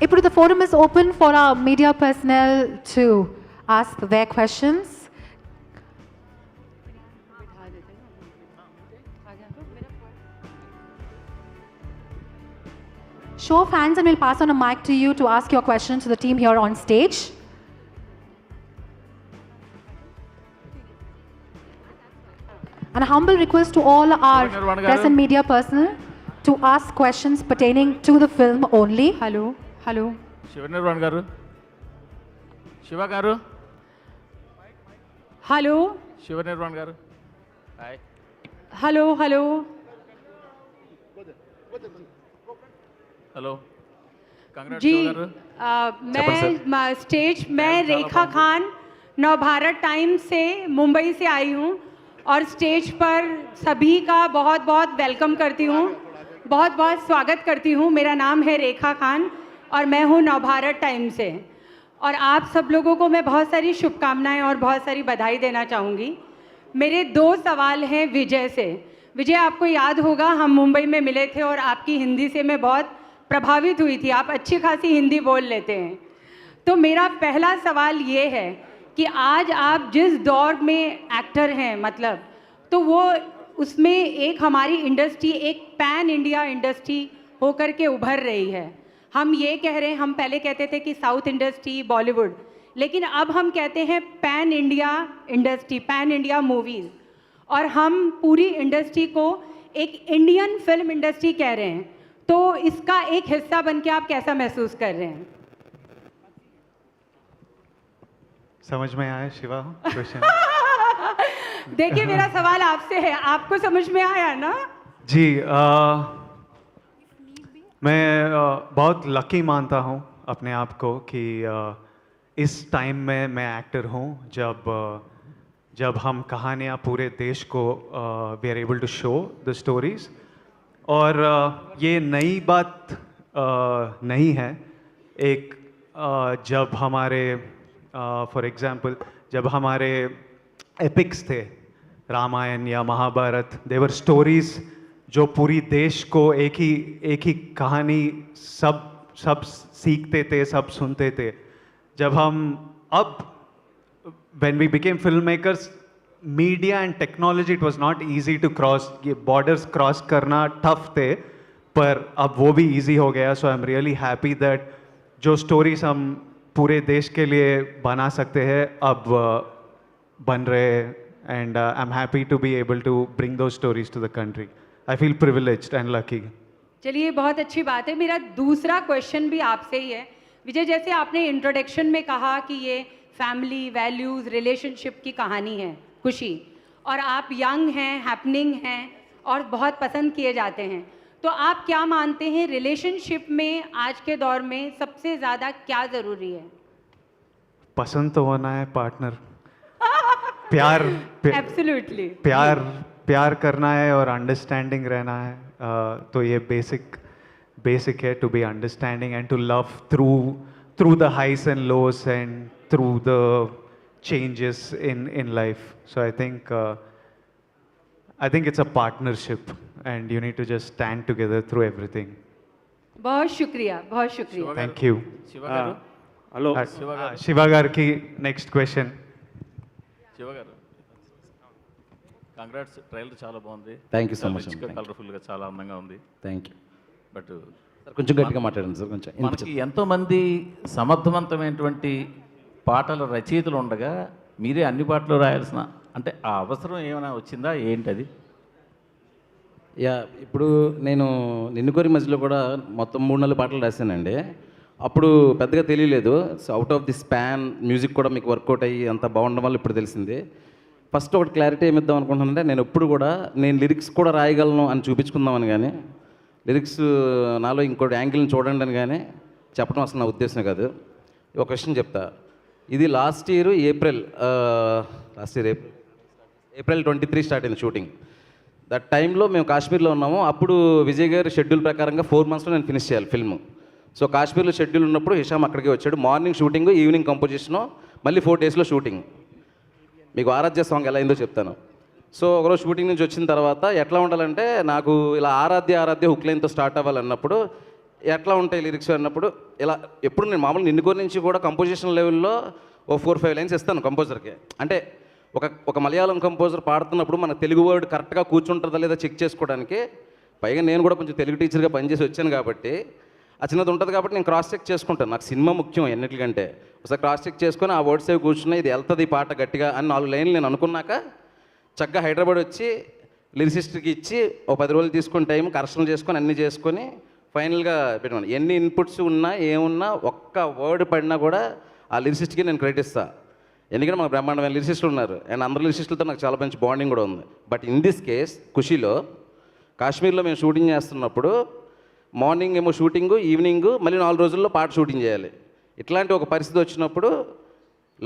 ఇప్పుడు the forum is open for our media personnel to ask their questions. Show of hands and we'll pass on a mic to you to ask your question to the team here on stage. And a humble request to all our press and media personnel to ask questions pertaining to the film only. Hello hello Shiva Nirvana garu, Shiva garu, hello Shiva Nirvana garu, hi. Hello hello hello Congress ji garu मैं stage मैं रेखा Khan Navbharat times से मुंबई से आई हूँ और stage पर सभी का बहुत बहुत वेलकम करती हूँ, बहुत बहुत स्वागत करती हूँ। मेरा नाम है रेखा खान और मैं हूँ नवभारत टाइम्स से, और आप सब लोगों को मैं बहुत सारी शुभकामनाएं और बहुत सारी बधाई देना चाहूँगी। मेरे 2 सवाल हैं विजय से। विजय, आपको याद होगा हम मुंबई में मिले थे और आपकी हिंदी से मैं बहुत प्रभावित हुई थी, आप अच्छी खासी हिंदी बोल लेते हैं। तो मेरा पहला सवाल ये है कि आज आप जिस दौर में एक्टर हैं, मतलब तो वो उसमें एक हमारी इंडस्ट्री एक पैन इंडिया इंडस्ट्री होकर के उभर रही है। हम ये कह रहे हैं, हम पहले कहते थे कि साउथ इंडस्ट्री बॉलीवुड, लेकिन अब हम कहते हैं pan India industry, pan India movies, और हम पूरी इंडस्ट्री को एक इंडियन फिल्म इंडस्ट्री कह रहे हैं। तो इसका एक हिस्सा बन के आप कैसा महसूस कर रहे हैं? समझ में आया शिवा क्वेश्चन? देखिए मेरा सवाल आपसे है, आपको समझ में आया ना? जी मैं बहुत लकी मानता हूँ अपने आप को कि इस टाइम में मैं एक्टर हूँ जब हम कहानियाँ पूरे देश को we are able to show the stories. और ये नई बात नहीं है। एक जब हमारे फॉर एग्जांपल जब हमारे एपिक्स थे, रामायण या महाभारत, देवर स्टोरीज जो पूरी देश को एक ही कहानी सब सीखते थे, सब सुनते थे। जब हम अब when we became filmmakers, media and technology, it was not easy to cross, ये borders cross करना tough थे, पर अब वो भी easy हो गया। So I'm really happy that जो stories हम पूरे देश के लिए बना सकते हैं अब बन रहे हैं, and I'm happy to be able to bring those stories to the country. I feel privileged and lucky. चलिए बहुत अच्छी बात है। मेरा दूसरा क्वेश्चन भी आपसे ही है विजय, जैसे आपने इंट्रोडक्शन में कहा कि ये फैमिली वैल्यूज़ रिलेशनशिप की कहानी है खुशी, और आप यंग हैं, हैपनिंग हैं और बहुत पसंद किए जाते हैं, तो आप क्या मानते हैं रिलेशनशिप में आज के दौर में सबसे ज़्यादा क्या ज़रूरी है? पसंद तो होना है पार्टनर, प्यार एब्सोल्युटली प्यार करना है और अंडरस्टैंडिंग रहना है। तो ये बेसिक है to be understanding and to love through the highs and lows and through the changes in life. So I think it's a partnership and you need to just stand together through everything. बहुत शुक्रिया, बहुत शुक्रिया। Thank you. Shiva garu, hello Shiva गार की next question. Shiva గారు, Congress trailer చాలా బాగుంది, thank you so much, కలర్ఫుల్గా చాలా అందంగా ఉంది, థ్యాంక్ యూ బట్ సార్ కొంచెం గట్టిగా మాట్లాడండి సార్, కొంచెం మనకి ఎంతోమంది సమర్థవంతమైనటువంటి పాటల రచయితలు ఉండగా మీరే అన్ని పాటలు రాయాల్సిన అంటే ఆ అవసరం ఏమైనా వచ్చిందా ఏంటది? యా, ఇప్పుడు నేను నిన్ను కోరి మధ్యలో కూడా మొత్తం 3-4 పాటలు రాశానండి. అప్పుడు పెద్దగా తెలియలేదు. So out of the span music కూడా మీకు వర్కౌట్ అయ్యి అంత బాగుండడం వల్ల ఇప్పుడు తెలిసింది. ఫస్ట్ ఒకటి క్లారిటీ ఏమిద్దాం అనుకుంటున్నానంటే, నేను ఎప్పుడు కూడా నేను లిరిక్స్ కూడా రాయగలను అని చూపించుకుందామని, కానీ లిరిక్స్ నాలో ఇంకోటి యాంగిల్ని చూడండి అని కానీ చెప్పడం అసలు నా ఉద్దేశం కాదు. ఒక క్వశ్చన్ చెప్తా. ఇది లాస్ట్ ఇయర్ ఏప్రిల్ 23 స్టార్ట్ అయింది షూటింగ్. దట్ టైంలో మేము కాశ్మీర్లో ఉన్నాము. అప్పుడు విజయ్ గారి షెడ్యూల్ ప్రకారంగా 4 మంత్స్లో నేను ఫినిష్ చేయాలి ఫిల్మ్. సో కాశ్మీర్లో షెడ్యూల్ ఉన్నప్పుడు హిషామ్ అక్కడికి వచ్చాడు. మార్నింగ్ షూటింగ్, ఈవినింగ్ కంపోజిషను, మళ్ళీ 4 డేస్లో షూటింగ్. మీకు ఆరాధ్య సాంగ్ ఎలా అయిందో చెప్తాను. సో ఒకరోజు షూటింగ్ నుంచి వచ్చిన తర్వాత ఎట్లా ఉండాలంటే, నాకు ఇలా ఆరాధ్య హుక్ లైన్తో స్టార్ట్ అవ్వాలన్నప్పుడు ఎట్లా ఉంటాయి లిరిక్స్ అన్నప్పుడు ఇలా ఎప్పుడు నేను మామూలు నిన్ను కోరి నుంచి కూడా కంపోజిషన్ లెవెల్లో ఓ 4-5 లైన్స్ ఇస్తాను కంపోజర్కి. అంటే ఒక మలయాళం కంపోజర్ పాడుతున్నప్పుడు మన తెలుగు వర్డ్ కరెక్ట్గా కూర్చుంటుందా లేదా చెక్ చేసుకోవడానికి. పైగా నేను కూడా కొంచెం తెలుగు టీచర్గా పనిచేసి వచ్చాను కాబట్టి ఆ చిన్నది ఉంటుంది కాబట్టి నేను క్రాస్ చెక్ చేసుకుంటాను. నాకు సినిమా ముఖ్యం ఎన్నిటికంటే. ఒకసారి క్రాస్ చెక్ చేసుకొని ఆ వర్డ్స్ అవి కూర్చున్నా ఇది వెళ్తుంది ఈ పాట గట్టిగా అని 4 లైన్లు నేను అనుకున్నాక చక్కగా హైదరాబాద్ వచ్చి లిరిసిస్ట్కి ఇచ్చి ఒక 10 రోజులు తీసుకొని టైం కరెక్షన్ చేసుకొని అన్నీ చేసుకొని ఫైనల్గా పెట్టాను. ఎన్ని ఇన్పుట్స్ ఉన్నా ఏమున్నా ఒక్క వర్డ్ పడినా కూడా ఆ లిరిసిస్ట్కి నేను క్రెడిట్ ఇస్తాను. ఎందుకంటే మన బ్రహ్మాండమైన లిరిసిస్టులు ఉన్నారు అండ్ అందరు లిరిసిస్టులతో నాకు చాలా మంచి బాండింగ్ కూడా ఉంది. బట్ ఇన్ దిస్ కేస్ ఖుషీలో కాశ్మీర్లో మేము షూటింగ్ చేస్తున్నప్పుడు మార్నింగ్ ఏమో షూటింగు, ఈవినింగ్ మళ్ళీ 4 రోజుల్లో పాట షూటింగ్ చేయాలి. ఇట్లాంటి ఒక పరిస్థితి వచ్చినప్పుడు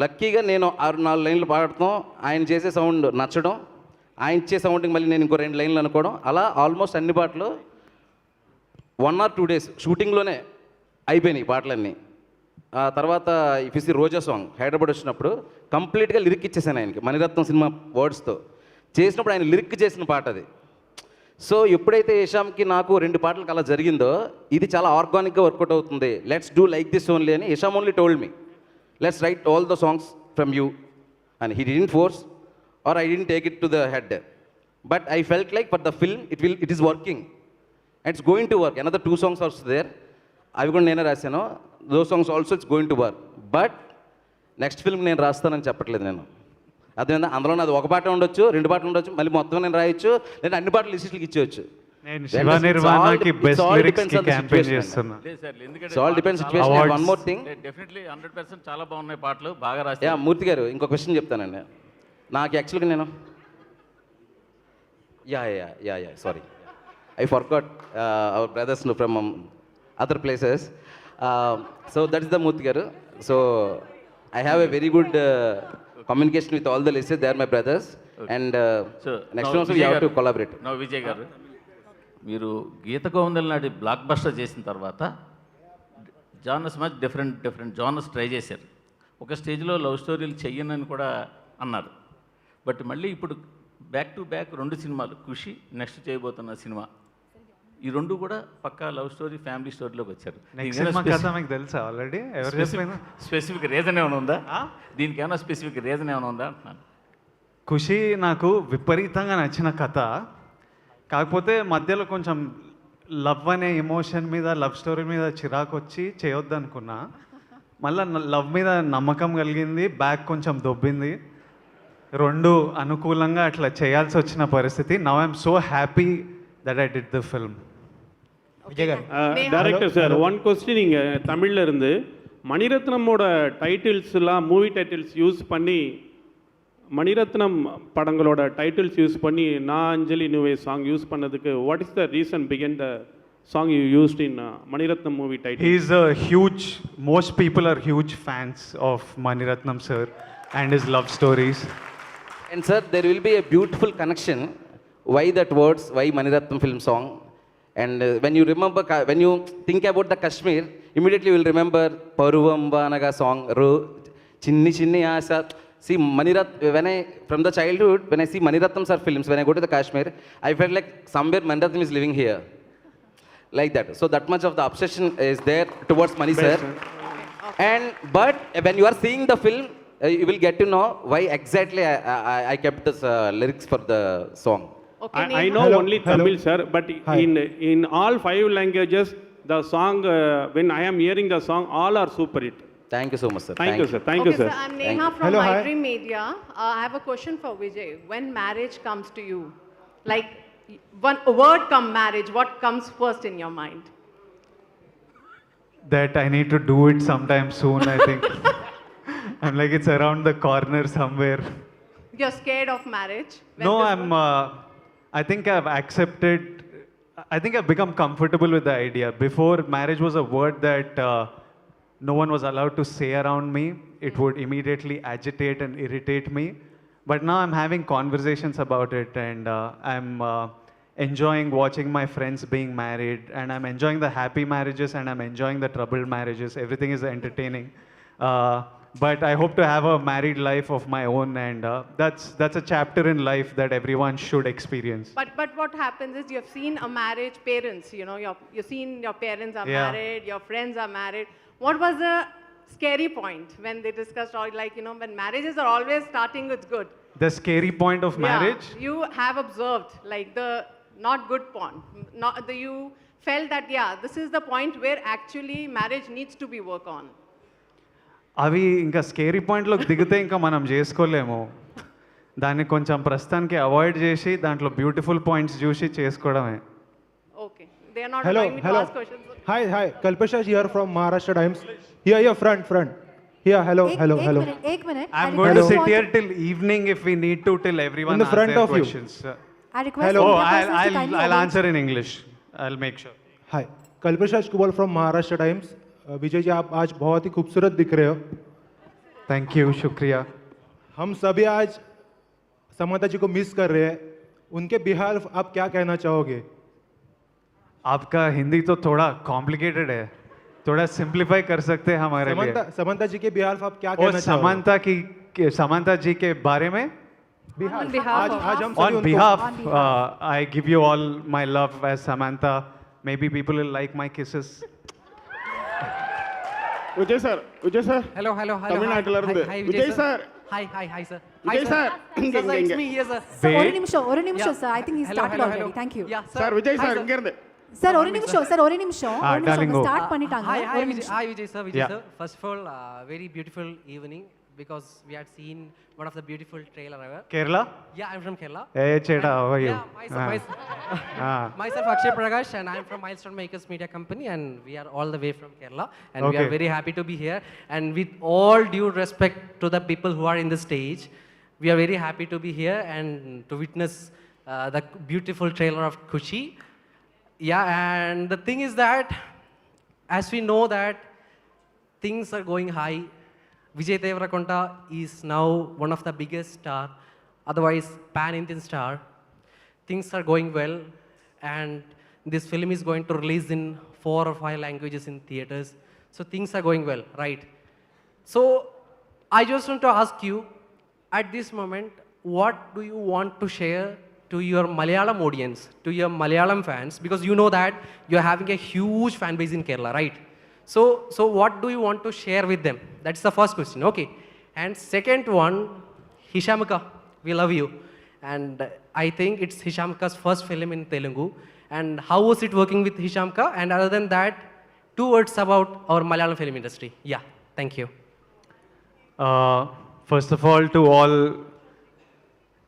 లక్కీగా నేను 4 లైన్లు పాడటం, ఆయన చేసే సౌండ్ నచ్చడం, ఆయన ఇచ్చే సౌండ్కి మళ్ళీ నేను ఇంకో 2 లైన్లు అనుకోవడం, అలా ఆల్మోస్ట్ అన్ని పాటలు 1 or 2 days షూటింగ్లోనే అయిపోయినాయి పాటలన్నీ. ఆ తర్వాత ఇఫిసి రోజా సాంగ్ హైదరాబాద్ వచ్చినప్పుడు కంప్లీట్గా లిరిక్ ఇచ్చేసాను ఆయనకి, మణిరత్నం సినిమా వర్డ్స్తో చేసినప్పుడు ఆయన లిరిక్ చేసిన పాట అది. సో ఎప్పుడైతే యశామ్కి నాకు 2 పాటలకు అలా జరిగిందో ఇది చాలా ఆర్గానిక్గా వర్కౌట్ అవుతుంది, let's do like this only అని Yasham only told me let's write all the songs from you and he didn't force or I didn't take it to the head. But I felt like for the film it is working and it's going to work. Another 2 songs also there, అవి కూడా నేనే రాశాను. Those songs also it's going to work. But next film నేను రాస్తానని చెప్పట్లేదు నేను. అదేవిధంగా అందులో నాది 1 పాట ఉండొచ్చు, 2 పాటలు ఉండొచ్చు, మళ్ళీ మొత్తం నేను రాయొచ్చు, లేదా అన్ని పాటలు లిస్టులకి ఇచ్చేయచ్చు. నేను శివ నిర్వాణకి బెస్ట్ లిరిక్స్ కి క్యాంపెయిన్ చేస్తున్నా. లేదు సార్, ఎందుకంటే so all depends situation. One more thing, definitely 100% చాలా బాగున్నాయి పాటలు, బాగా రాశారు. యా మూర్తి గారు ఇంకో క్వశ్చన్ చెప్తానండి. నాకు యాక్చువల్గా నేను yeah sorry I forgot our brothers from other places. So that is the Murthy garu. So I have a very good communication with all the listeners, they are my brothers. And next one also we have to collaborate. No Vijay garu, మీరు గీత గోవిందం నాటి block buster చేసిన తర్వాత genres మధ్య different genres try చేశారు. ఒక స్టేజ్లో love స్టోరీలు చెయ్యనని కూడా అన్నారు. బట్ మళ్ళీ ఇప్పుడు బ్యాక్ టు బ్యాక్ 2 సినిమాలు, ఖుషి నెక్స్ట్ చేయబోతున్న సినిమా, ఈ 2 కూడా పక్కా లవ్ స్టోరీ ఫ్యామిలీ స్టోరీలోకి వచ్చారు. తెలుసా ఆల్రెడీ ఎవరు చెప్పినా? స్పెసిఫిక్ రీజన్ ఏమైనా ఉందా దీనికి? ఏమైనా స్పెసిఫిక్ రీజన్ ఏమైనా ఉందా అంటున్నాను. ఖుషి నాకు విపరీతంగా నచ్చిన కథ, కాకపోతే మధ్యలో కొంచెం లవ్ అనే ఎమోషన్ మీద, లవ్ స్టోరీ మీద చిరాకు వచ్చి చేయొద్దు అనుకున్నా. మళ్ళీ లవ్ మీద నమ్మకం కలిగింది, బ్యాక్ కొంచెం దొబ్బింది, 2 అనుకూలంగా అట్లా చేయాల్సి వచ్చిన పరిస్థితి. Now I'm so happy that I did the film. Director sir, one question. நீங்கள் தமிழில் இருந்து மணிரத்னமோட டைட்டில்ஸ்லாம் மூவி டைட்டில்ஸ் யூஸ் பண்ணி, மணிரத்னம் படங்களோட டைட்டில்ஸ் யூஸ் பண்ணி நான் அஞ்சலி நுவே சாங் யூஸ் பண்ணதுக்கு what is the reason behind the song you used in Maniratnam movie title? He is a huge, most people are huge fans of Maniratnam sir and his love stories. And sir, there will be a beautiful connection. Why that words, why Maniratnam film song? And when you remember, when you think about the Kashmir, immediately you will remember Paruvam Vanaga song, Chinni Chinni Asa. See, when I, from the childhood, when I see Maniratnam sir films, when I go to the Kashmir, I felt like somewhere Maniratnam is living here. Like that. So that much of the obsession is there towards Mani sir. And, but when you are seeing the film, you will get to know why exactly I kept this lyrics for the song. Okay, I know only Tamil, sir, but in all 5 languages, the song, when I am hearing the song, all are super hit. Thank you so much, sir. Thank you, sir. Thank you, Okay, sir. I'm Neha from Hello, My hi. Dream Media. I have a question for Vijay. When marriage comes to you, like one word come marriage, what comes first in your mind? That I need to do it sometime soon, I think. I'm like, it's around the corner somewhere. You're scared of marriage? When No, this I'm, word- I think I've accepted, I think I've become comfortable with the idea. Before, marriage was a word that no one was allowed to say around me. It would immediately agitate and irritate me. But now I'm having conversations about it, and I'm enjoying watching my friends being married, and I'm enjoying the happy marriages, and I'm enjoying the troubled marriages. Everything is entertaining. but I hope to have a married life of my own, and that's a chapter in life that everyone should experience. But what happens is you've seen a marriage, parents, you know, you've seen your parents are Yeah. married, your friends are married. What was the scary point when they discussed all, like, you know, when marriages are always starting with good? The scary point of marriage. Yeah, you have observed like the not good point. Not the, you felt that, yeah, this is the point where actually marriage needs to be worked on. అవి ఇంకా scary పాయింట్లోకి దిగితే ఇంకా మనం చేసుకోలేము. దాన్ని కొంచెం ప్రస్తుతానికి avoid చేసి దాంట్లో బ్యూటిఫుల్ పాయింట్స్ చూసి చేసుకోవడమే. Okay, they are not Hello, allowing me to hello. ask questions. Hi. Kalpashash here from Maharashtra Times. Here, front. Here, hello. एक minute. I'm going to sit here till evening if we need to, till everyone In the asks front their of you. questions. I request Hello. Oh, media persons to kindly I'll avoid- answer in English. I'll make sure. Hi, Kalpashash Kubal from Maharashtra Times. Vijay ji, आप आज बहुत ही खूबसूरत दिख रहे हो. Thank you, शुक्रिया. हम सभी आज समंता जी को मिस कर रहे हैं. उनके बिहार आप क्या कहना चाहोगे? आपका हिंदी तो थोड़ा कॉम्प्लिकेटेड है, थोड़ा सिंप्लीफाई कर सकते हैं हमारे लिए. समंता जी के बिहार आप क्या और कहना चाहोगे? समंता जी के बारे में बिहार. On behalf आज हम सभी on उनको- behalf, On behalf. I give you all my love as Samantha. Maybe people will like my kisses. Vijay sir Hello. తమిళనాడులో Hi, இருந்து. hi, Vijay sir. Hi, sir. Vijay sir. Sir, it's me here, sir. Sir, Wait. ஒரு நிமிஷம் sir. I think he started already. Thank you. Yeah, sir. Sir Vijay Hi, sir ఇங்க ఇருந்து. Sir, ஒரு நிமிஷம். darling, go. Start பண்ணிட்டாங்க. Hi, ஒரு நிமிஷம். Vijay sir. Yeah. Sir. First of all, very beautiful evening because we had seen one of the beautiful trailer ever. Kerala? Yeah, I'm from Kerala. Hey, Cheda, how are you? Yeah, Ah. myself Akshay Prakash, and I'm from Milestone Makers Media Company, and we are all the way from Kerala, and we are Okay. very happy to be here. And with all due respect to the people who are in the stage, we are very happy to be here and to witness the beautiful trailer of Kushi. Yeah, and the thing is that, as we know that things are going high, Vijay Deverakonda is now one of the biggest star, otherwise pan-Indian star. Things are going well, and this film is going to release in 4 or 5 languages in theaters. So things are going well, right? So I just want to ask you, at this moment, what do you want to share to your Malayalam audience, to your Malayalam fans? Because you know that you're having a huge fan base in Kerala, right? So what do you want to share with them? That's the first question, okay. And second one, Hishamka, we love you. And I think it's Hishamka's first film in Telugu. And how was it working with Hishamka? And other than that, 2 words about our Malayalam film industry. Yeah, thank you. First of all,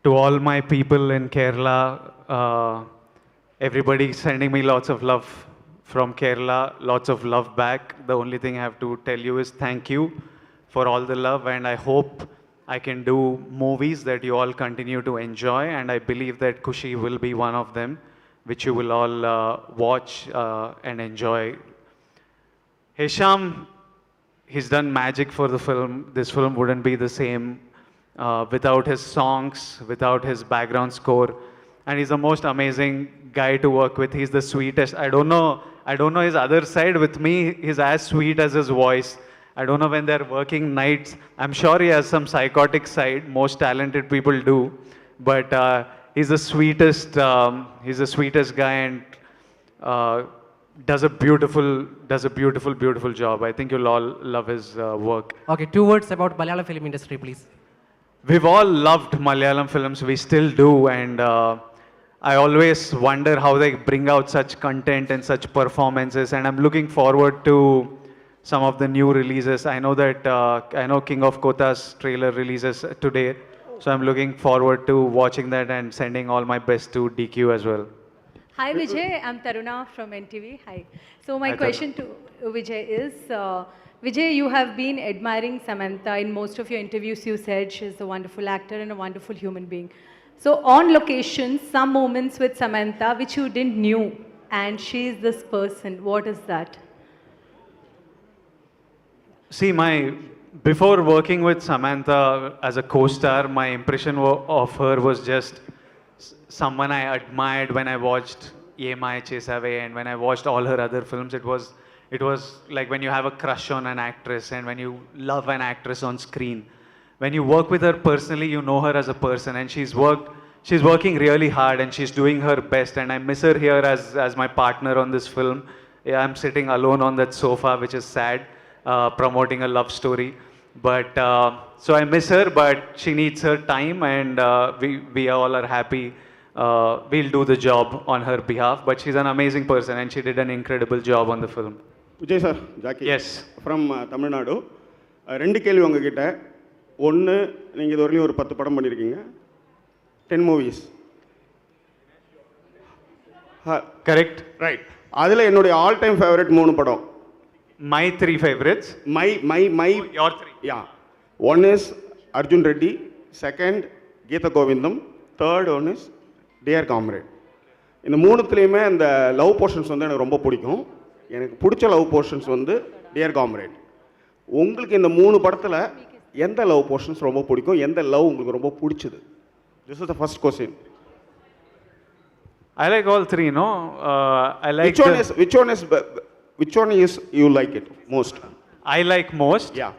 to all my people in Kerala, everybody sending me lots of love from Kerala, lots of love back. The only thing I have to tell you is thank you for all the love, and I hope I can do movies that you all continue to enjoy, and I believe that Kushi will be one of them, which you will all watch and enjoy. Hisham, he's done magic for the film. This film wouldn't be the same without his songs, without his background score. And he's the most amazing guy to work with. He's the sweetest. I don't know his other side. With me, he's as sweet as his voice. I don't know when they're working nights. I'm sure he has some psychotic side. Most talented people do. But he's the sweetest. He's the sweetest guy, and does a beautiful job. I think you'll all love his work. Okay, 2 words about Malayalam film industry, please. We've all loved Malayalam films. We still do, and I always wonder how they bring out such content and such performances. And I'm looking forward to some of the new releases. I know King of Kota's trailer releases today, so I'm looking forward to watching that and sending all my best to DQ as well. Hi Vijay, I'm Taruna from NTV. Hi. So my Hi, question to Vijay is, Vijay, you have been admiring Samantha. In most of your interviews, you said she's a wonderful actor and a wonderful human being. So on location, some moments with Samantha which you didn't knew, and she's this person. What is that? See, before working with Samantha as a co-star, my impression of her was just someone I admired when I watched Ye Mai Chesave, and when I watched all her other films. It It was like when you have a crush on an actress and when you love an actress on screen. When you work with her personally, you know her as a person, and she's working really hard and she's doing her best, and I miss her here as my partner on this film. Yeah, I'm sitting alone on that sofa, which is sad, promoting a love story. But so I miss her, but she needs her time, and we all are happy. We'll do the job on her behalf. But she's an amazing person, and she did an incredible job on the film. Vijay sir, Jackie. Yes. From Tamil Nadu. ரெண்டு கேள்வி உங்ககிட்ட. ஒன்று, நீங்கள் இது வரையிலும் ஒரு 10 படம் பண்ணியிருக்கீங்க, 10 மூவிஸ். Correct. ரைட். அதில் என்னுடைய ஆல் டைம் ஃபேவரட் 3 படம். My 3 favorites. My Your 3. Yeah. One is Arjun Reddy, second Geetha Govindam, third one is Dear Comrade. இந்த மூணுத்துலேயுமே அந்த லவ் போர்ஷன்ஸ் வந்து எனக்கு ரொம்ப பிடிக்கும். எனக்கு பிடிச்ச லவ் போர்ஷன்ஸ் வந்து டியர் காம்ரேட். உங்களுக்கு இந்த 3 படத்தில் எந்த லவ் போர்ஷன்ஸ் ரொம்ப பிடிக்கும், எந்த லவ் உங்களுக்கு ரொம்ப பிடிச்சது? This is the first question. I like all 3, no? I like which one is you like it most? I like most? Yeah.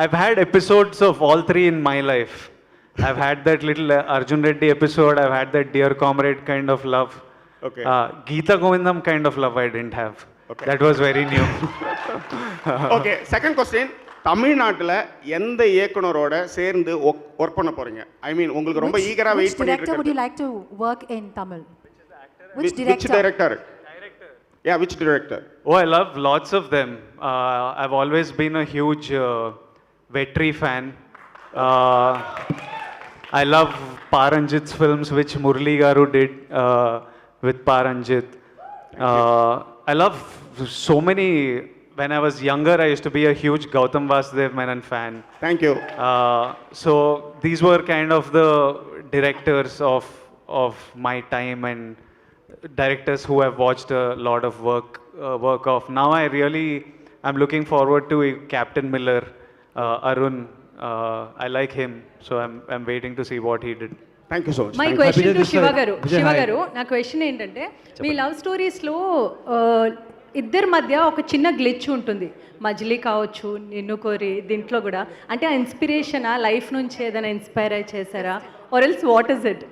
I've had episodes of all 3 in my life. I've had that little Arjun Reddy episode, I've had that Dear Comrade kind of love. Okay. Geetha Govindam kind of love I didn't have. Okay. That was very new. Okay, second question. தமிழ்நாட்டில் எந்த இயக்குனரோட சேர்ந்து work பண்ண போறீங்க? ஐ மீன் உங்களுக்கு ரொம்ப ஈகரா wait பண்ணிட்டு Which director would you like to work in Tamil? Which director? Yeah, which director? Oh, I love lots of them. I've always been a huge Vetri fan. I love Paranjit's films, which Murli Garu did with Paranjit. I love so many. When I was younger, I used to be a huge Gautam Vasudev Menon fan. Thank you. So these were kind of the directors of my time, and directors who I've watched a lot of work of. Now I'm looking forward to Captain Miller, Arun. I like him, so I'm waiting to see what he did. Thank you so much. My question to Shiva గారు, నా question ఏంటంటే, మీ love స్టోరీస్లో ఇద్దరి మధ్య ఒక చిన్న glitch ఉంటుంది. మజిలీ కావచ్చు, నిన్ను కోరి, దీంట్లో కూడా అంటే ఆ ఇన్స్పిరేషన్ ఆ లైఫ్ నుంచి ఏదైనా ఇన్స్పైర్ అయి చేశారా, or else what is it?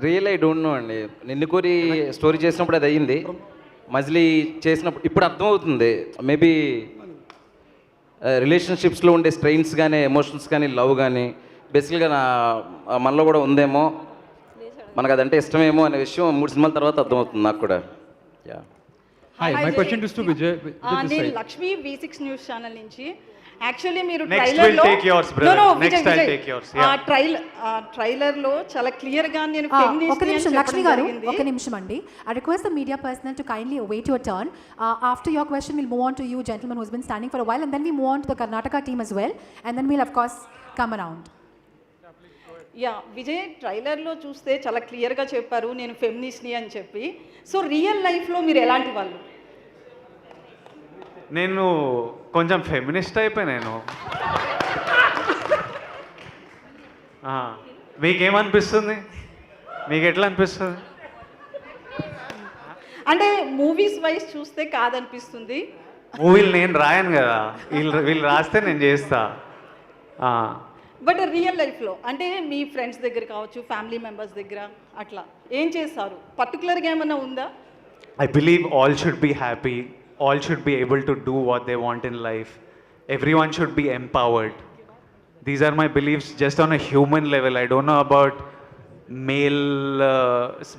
Real I don't know అండి. నిన్ను కోరి స్టోరీ చేసినప్పుడు అది అయ్యింది, మజిలీ చేసినప్పుడు ఇప్పుడు అర్థమవుతుంది. మేబీ రిలేషన్షిప్స్లో ఉండే స్ట్రెయిన్స్ కానీ, ఎమోషన్స్ కానీ, లవ్ కానీ బేసిక్గా మనలో కూడా ఉందేమో, మనకు అదంటే ఇష్టమేమో అనే విషయం 3 సినిమాల తర్వాత అర్థమవుతుంది నాకు కూడా. Yeah. Hi, my question is to Vijay. నేను లక్ష్మి V6 న్యూస్ ఛానల్ నుంచి. యాక్చువల్లీ మీరు ట్రైలర్లో చాలా క్లియర్ గా నేను ఒక నిమిషం లక్ష్మి గారు, ఒక నిమిషం అండి. I request the media personnel to kindly await your turn. After your question, we'll move on to you, gentleman who's been standing for a while, and then we move on to the Karnataka team as well, and then we'll of course come around. Yeah, Vijay ట్రైలర్లో చూస్తే చాలా క్లియర్గా చెప్పారు నేను ఫెమినిస్ట్ని అని చెప్పి. So real లైఫ్లో మీరు ఎలాంటి వాళ్ళు? నేను కొంచెం ఫెమినిస్ట్ అయిపోయి. నేను మీకేమనిపిస్తుంది? మీకు ఎట్లా అనిపిస్తుంది? అంటే మూవీస్ వైజ్ చూస్తే కాదనిపిస్తుంది. మూవీలు నేను రాయను కదా, వీళ్ళు రాస్తే నేను చేస్తా. బట్ రియల్ లైఫ్లో అంటే మీ ఫ్రెండ్స్ దగ్గర కావచ్చు, ఫ్యామిలీ మెంబర్స్ దగ్గర అట్లా ఏం చేస్తారు? పర్టికులర్గా ఏమైనా ఉందా? I believe all should be happy, all should be able to do what they want in life. Everyone should be empowered. These are my beliefs just on a human level. I don't know about male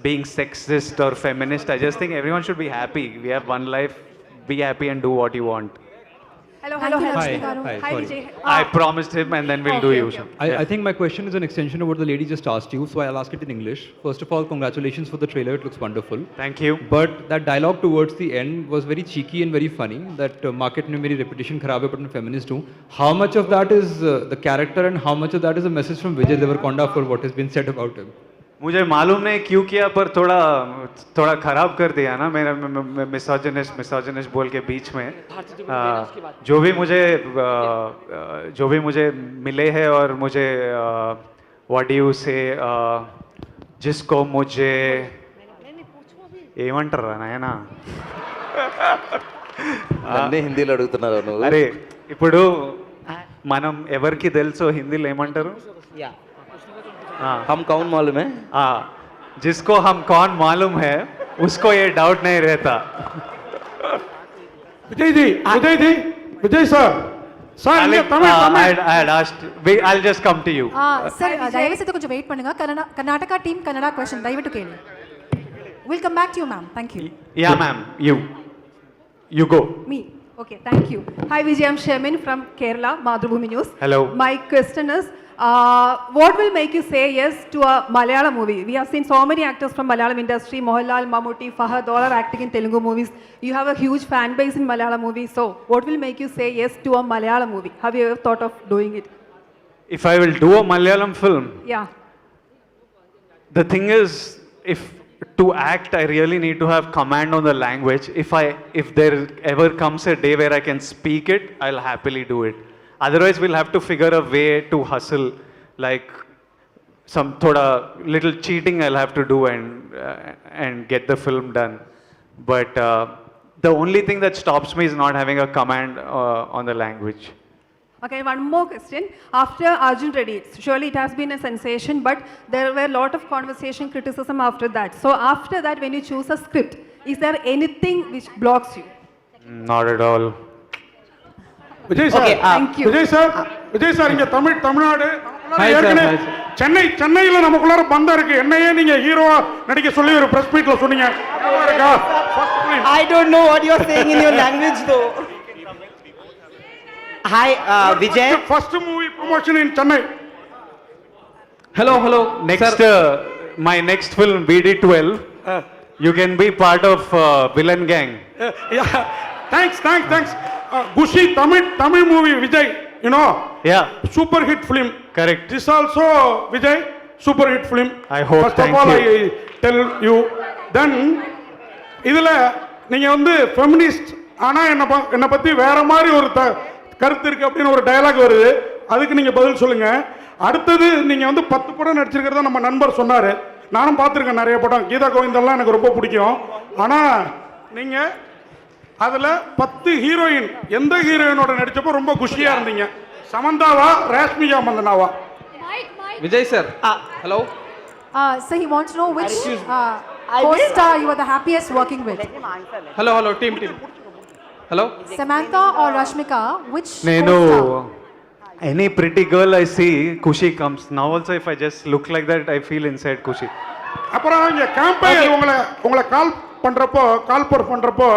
being sexist or feminist. I just think everyone should be happy. We have one life, be happy and do what you want. Hello. Hi, Vijay. I promised him, and then we'll do you. I think my question is an extension of what the lady just asked you, so I'll ask it in English. First of all, congratulations for the trailer, it looks wonderful. Thank you. But that dialogue towards the end was very cheeky and very funny, that market mein meri reputation kharab hai but I'm feminist hu. How much of that is the character and how much of that is a message from Vijay Deverakonda for what has been said about him? मुझे मालूम नहीं क्यों किया, पर थोड़ा खराब कर दिया ना मेरा मिसोजिनिस्ट बोल के बीच में. जो भी मुझे मिले हैं और मुझे व्हाट डू यू से जिसको मुझे ఏమంటారా నాయనా? అన్నీ హిందీలో అడుగుతున్నారు నువ్వు. అరే ఇప్పుడు మనం ఎవరికి తెలుసో హిందీలో ఏమంటారు? हम कौन मालूम है? जिसको हम कौन मालूम है उसको ये डाउट नहीं रहता. Vijay sir I had asked. I'll just come to you. Sir ದಯವಿಟ್ಟು కొంచెం వెయిట్ பண்ணுங்க. ಕರ್ನಾಟಕ ಟೀಮ್ ಕನ್ನಡ ಕ್ವೆಶ್ಚನ್ ದಯವಿಟ್ಟು ಕೇಳಿ. We'll come back to you, ma'am. Thank you. Yeah, ma'am. You go. Me. Okay, thank you. Hi, Vijay. I'm Shemin from Kerala, Madhubhumi News. Hello. My question is, what will make you say yes to a Malayalam movie? We have seen so many actors from Malayalam industry, Mohanlal, Mammootty, Fahad, all are acting in Telugu movies. You have a huge fan base in Malayalam movies. So, what will make you say yes to a Malayalam movie? Have you ever thought of doing it? If I will do a Malayalam film, Yeah. the thing is, if to act, I really need to have command on the language. If there ever comes a day where I can speak it, I'll happily do it. Otherwise, we'll have to figure a way to hustle, like some thoda little cheating I'll have to do and get the film done. But the only thing that stops me is not having a command on the language. Okay, one more question. After Arjun Reddy, surely it has been a sensation, but there were a lot of conversation, criticism after that. So after that, when you choose a script, is there anything which blocks you? Not at all. Vijay sir, thank you. Vijay sir இங்க தமிழ்நாடு சென்னையில நமக்குள்ளார பந்தம் இருக்கு. என்னையே நீங்க ஹீரோவா நடிக்க சொல்லி ஒரு பிரஸ் மீட்ல சொன்னீங்க. I don't know what you're saying in your language though. Hi, Vijay. First movie promotion in Chennai. Hello. Next, my next film BD12. You can be part of villain gang. Yeah. Thanks. Gushi Tamil movie Vijay, you know. Yeah. Super hit film. Correct. This also Vijay, super hit film. I hope. First Thank of all, you. I tell you. Then இதுல நீங்க வந்து feminist, ஆனா என்ன பத்தி வேற மாதிரி ஒரு கருத்து இருக்கு அப்படின்னு ஒரு டயலாக் வருது. அதுக்கு நீங்க பதில் சொல்லுங்க. அடுத்தது நீங்க வந்து 10 படம் நடிச்சிருக்கிறதா நம்ம நண்பர் சொன்னாரு. நானும் பார்த்துருக்கேன் நிறைய படம். கீதா கோவிந்தம்லாம் எனக்கு ரொம்ப பிடிக்கும். ஆனா நீங்க அதுல 10 ஹீரோயின், எந்த ஹீரோயினோட நடிச்சப்போ ரொம்ப குஷியா இருந்தீங்க? சமந்தாவா, Reshmika மந்தனாவா? Vijay sir. Hello. So he wants to know which co-star you were the happiest working with. Hello, team. Hello. Samantha or Rashmika, which Nenu, co-star? any pretty girl I see, Kushi comes. Now also if I just look like that, I feel inside Kushi. அப்புறம் இங்க campaign உங்களை கால் பண்றப்போ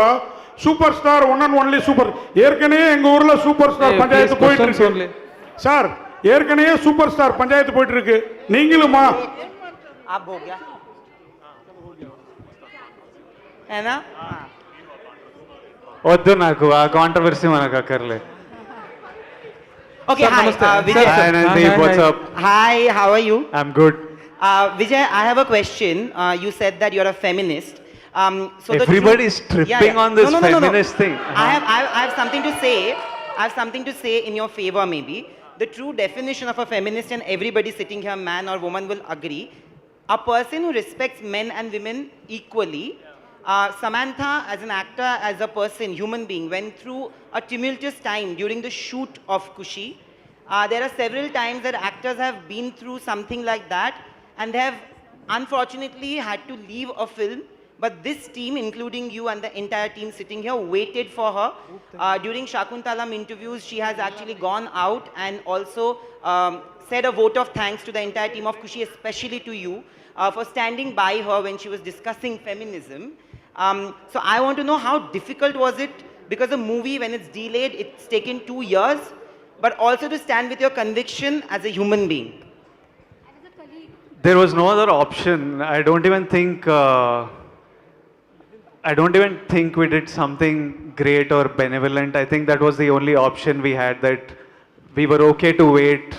super star one and only super. ஏற்கனவே எங்க ஊர்ல super star panchayat போயிட்டு இருக்கு sir. ஏற்கனவே சூப்பர் ஸ்டார் பஞ்சாயத்து போயிட்டு இருக்கு. நீங்களுமா? आप हो गया है ना? వద్దు నాకు ఆ కాంట్రవర్సీ మనకు అక్కర్లే. Okay, hi, Vijay. Hi Nandeep, what's up? Hi, how are you? I'm good. Vijay, I have a question. You said that you're a feminist. So Everybody is tripping on this feminist thing. I have something to say. I have something to say in your favor, maybe. The true definition of a feminist, and everybody sitting here, man or woman, will agree. A person who respects men and women equally. Samantha, as an actor, as a person, human being, went through a tumultuous time during the shoot of Kushi. There are several times that actors have been through something like that, and they have unfortunately had to leave a film. But this team, including you and the entire team sitting here, waited for her. During Shakuntalam interviews, she has actually gone out and also said a vote of thanks to the entire team of Kushi, especially to you, for standing by her when she was discussing feminism. So I want to know, how difficult was it? Because the movie, when it's delayed, it's taken 2 years, but also to stand with your conviction as a human being. There was no other option. I don't even think we did something great or benevolent. I think that was the only option we had, that we were okay to wait.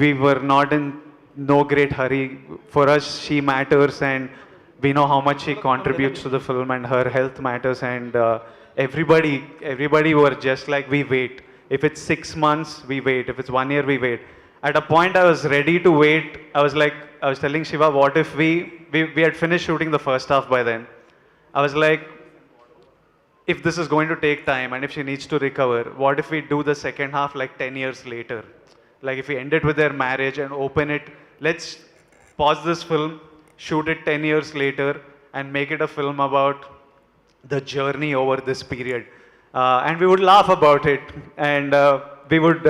We were not in no great hurry. For us, she matters, and we know how much she contributes to the film, and her health matters, and everybody were just like, we wait. If it's 6 months, we wait. If it's 1 year, we wait. At a point, I was ready to wait. I was telling Shiva, what if we we had finished shooting the first half by then. I was like, if this is going to take time and if she needs to recover, what if we do the second half like 10 years later? Like if we end it with their marriage and open it, let's pause this film, shoot it 10 years later and make it a film about the journey over this period. And we would laugh about it. And we would,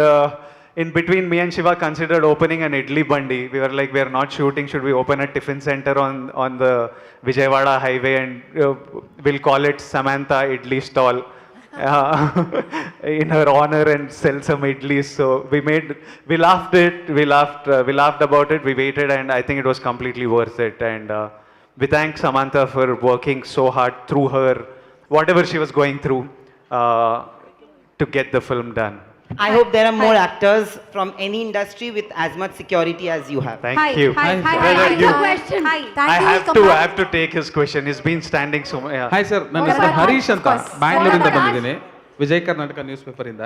in between, me and Shiva considered opening an idli bandi. We were like, we are not shooting, should we open a tiffin center on the Vijayawada highway and we'll call it Samantha Idli Stall in her honor and sell some idlis. So we laughed about it, we waited, and I think it was completely worth it. And we thank Samantha for working so hard through her, whatever she was going through, to get the film done. I hope there are more actors from any industry with as much security as you have. Thank you. Brother, I Thank have to take his question. He's been standing so much. Hi sir, ನನ್ನ ಹೆಸರು ಹರೀಶ್ ಅಂತ ಬ್ಯಾಂಗ್ಳೂರಿಂದ ಬಂದಿದ್ದೀನಿ. Vijay Karnataka news ಪೇಪರಿಂದ.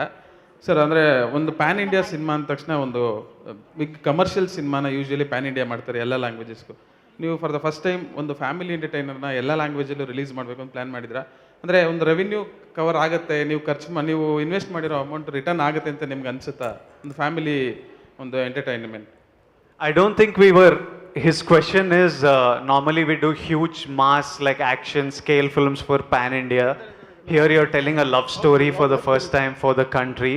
Sir, ಅಂದರೆ ಒಂದು PAN India cinema ಅಂದ ತಕ್ಷಣ ಒಂದು big commercial ಸಿನಿಮಾನ ಯೂಶಲಿ ಪ್ಯಾನ್ ಇಂಡಿಯಾ ಮಾಡ್ತಾರೆ ಎಲ್ಲ ಲ್ಯಾಂಗ್ವೇಜಸ್ಗೂ. ನೀವು ಫಾರ್ ದ ಫಸ್ಟ್ ಟೈಮ್ ಒಂದು ಫ್ಯಾಮಿಲಿ ಎಂಟರ್ಟೈನರ್ನ ಎಲ್ಲ ಲ್ಯಾಂಗ್ವೇಜಲ್ಲೂ ರಿಲೀಸ್ ಮಾಡಬೇಕು ಅಂತ ಪ್ಲ್ಯಾನ್ ಮಾಡಿದ್ರಾ? ಅಂದರೆ ಒಂದು ರೆವಿನ್ಯೂ ಕವರ್ ಆಗುತ್ತೆ, ನೀವು ಇನ್ವೆಸ್ಟ್ ಮಾಡಿರೋ ಅಮೌಂಟ್ ರಿಟರ್ನ್ ಆಗುತ್ತೆ ಅಂತ ನಿಮ್ಗೆ ಅನ್ಸುತ್ತಾ? ಒಂದು ಫ್ಯಾಮಿಲಿ ಒಂದು entertainment. I don't think we were. His question is, normally we do huge mass like action scale films for pan India. Here you're telling a love story for the first time for the country.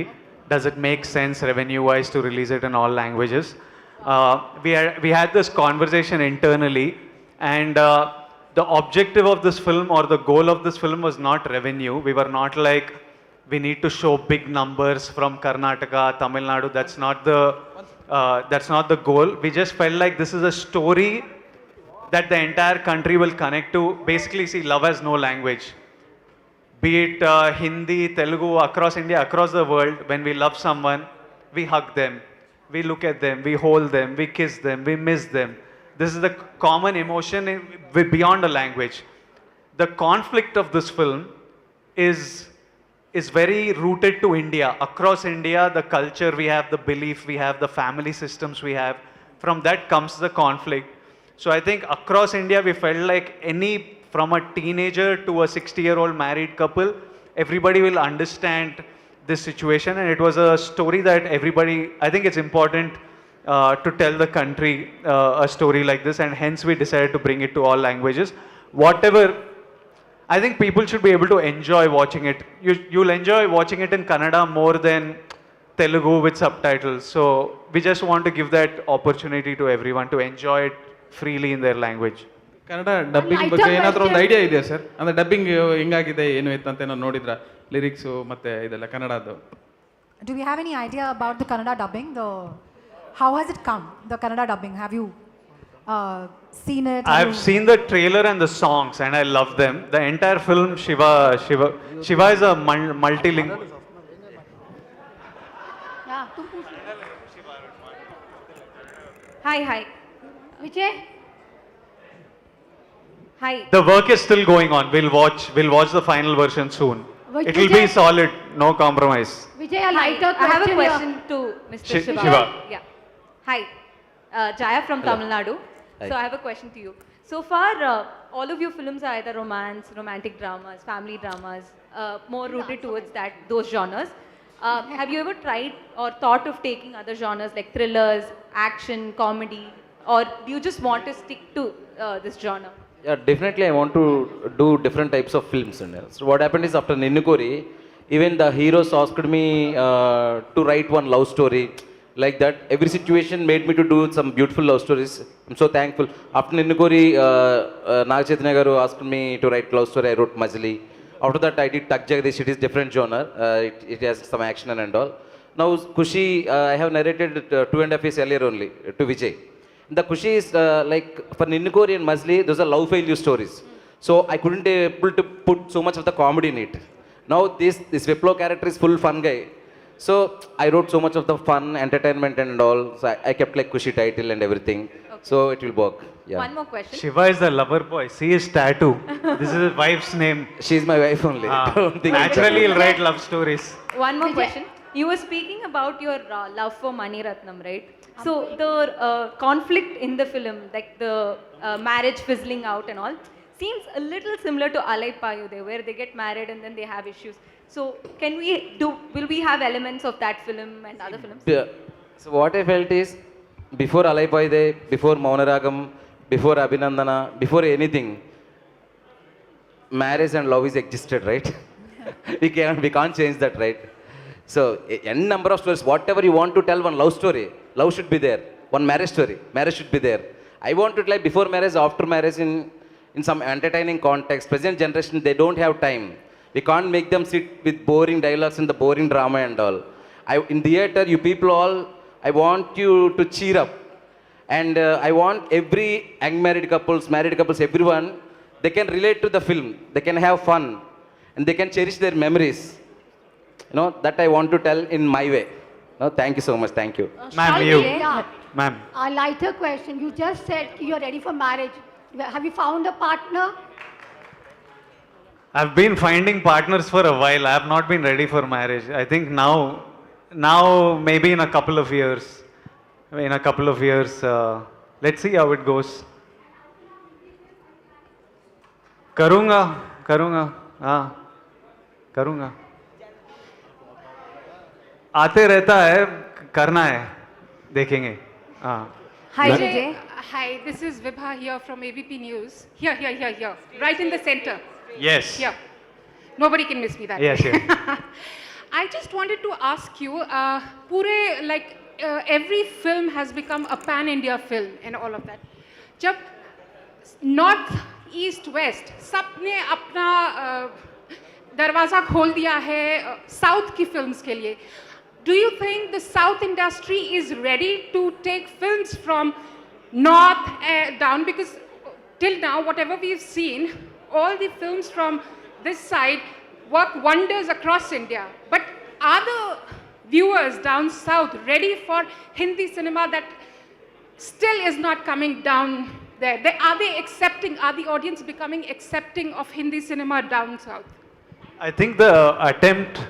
Does it make sense revenue wise to release it in all languages? We had this conversation internally, and the objective of this film or the goal of this film was not revenue. We were not like, we need to show big numbers from Karnataka, Tamil Nadu. That's not the goal. We just felt like this is a story that the entire country will connect to. Basically, see, love has no language. Be it Hindi, Telugu, across India, across the world, when we love someone, we hug them, we look at them, we hold them, we kiss them, we miss them. This is the common emotion beyond a language. The conflict of this film is very rooted to India. Across India, the culture we have, the belief we have, the family systems we have, from that comes the conflict. So I think across India, we felt like from a teenager to a 60-year-old married couple, everybody will understand this situation. And it was a story that I think it's important to tell the country a story like this, and hence we decided to bring it to all languages. I think people should be able to enjoy watching it. You'll enjoy watching it in Kannada more than Telugu with subtitles. So we just want to give that opportunity to everyone to enjoy it freely in their language. Kannada dubbing ಬಗ್ಗೆ ಏನಾದರೂ ಒಂದು idea ಇದೆಯಾ sir? ಅಂದರೆ dubbing ಹೆಂಗಾಗಿದೆ, ಏನು ಇತ್ತು ಅಂತ ಏನೋ ನೋಡಿದ್ರಾ? ಲಿರಿಕ್ಸು ಮತ್ತು ಇದೆಲ್ಲ ಕನ್ನಡದ್ದು. Do we have any idea about the Kannada dubbing? How has it come, the Kannada dubbing? Have you seen it? I've seen the trailer and the songs, and I love them. The entire film, Shiva is a multilingual. Hi. Vijay? Hi. The work is still going on. We'll watch the final version soon. It will be solid, no compromise. Vijay, I have a question to Mr. Shiva. Yeah. Hi. Jaya from Tamil Nadu. Hi. So I have a question to you. So far, all of your films are either romance, romantic dramas, family dramas, more rooted towards those genres. Have you ever tried or thought of taking other genres like thrillers, action, comedy, or do you just want to stick to this genre? Yeah, definitely I want to do different types of films. So what happened is, after Ninnukori, even the heroes asked me to write one love story. Like that, every situation made me to do some beautiful love stories. I'm so thankful. After Ninnukori, Naga Chaitanya garu asked me to write love story. I wrote Majli. After that, I did Tak Jagdish. It is different genre. It has some action and all. Now Kushi, I have narrated 2.5 years earlier only to Vijay. The Kushi is like for Ninnukori and Majli, those are love failure stories. So I couldn't able to put so much of the comedy in it. Now this Viplo character is full fun guy. So I wrote so much of the fun, entertainment and all. So I kept like Kushi title and everything. Okay. So it will work. Yeah. One more question. Shiva is the lover boy. See his tattoo. This is his wife's name. She's my wife only. Naturally, he'll write love stories. One more question. you were speaking about your love for Mani Ratnam, right? So the conflict in the film, like the marriage fizzling out and all, seems a little similar to Alai Payude, where they get married and then they have issues. So will we have elements of that film and other films? Yeah. So what I felt is, before Alai Payude, before Maunaragam, before Abhinandana, before anything, marriage and love is existed, right? we can't change that, right? So any number of stories, whatever you want to tell, one love story, love should be there. One marriage story, marriage should be there. I want to tell before marriage, after marriage, in some entertaining context. Present generation, they don't have time. We can't make them sit with boring dialogues and the boring drama and all. In theater, you people all, I want you to cheer up. And I want every young married couples, everyone, they can relate to the film. They can have fun. And they can cherish their memories. You know, that I want to tell in my way. No, thank you so much. Thank you. Ma'am, you. Ma'am. A lighter question. You just said you're ready for marriage. Have you found a partner? I've been finding partners for a while. I have not been ready for marriage. I think now maybe in a couple of years. Let's see how it goes. Karunga. करूँगा आते रहता है करना है देखेंगे हाँ Hi Vijay. Hi, this is Vibha here from ABP News. Here, right in the center. Yes. Here. Nobody can miss me that Yes, way. I just wanted to ask you, every film has become a pan-India film and all of that. जब North, East, West, सबने अपना दरवाज़ा खोल दिया है south की films के लिए. Do you think the South industry is ready to take films from North down? Because till now, whatever we've seen, all the films from this side work wonders across India. But are the viewers down South ready for Hindi cinema that still is not coming down there? Are the audience becoming accepting of Hindi cinema down South? I think the attempt,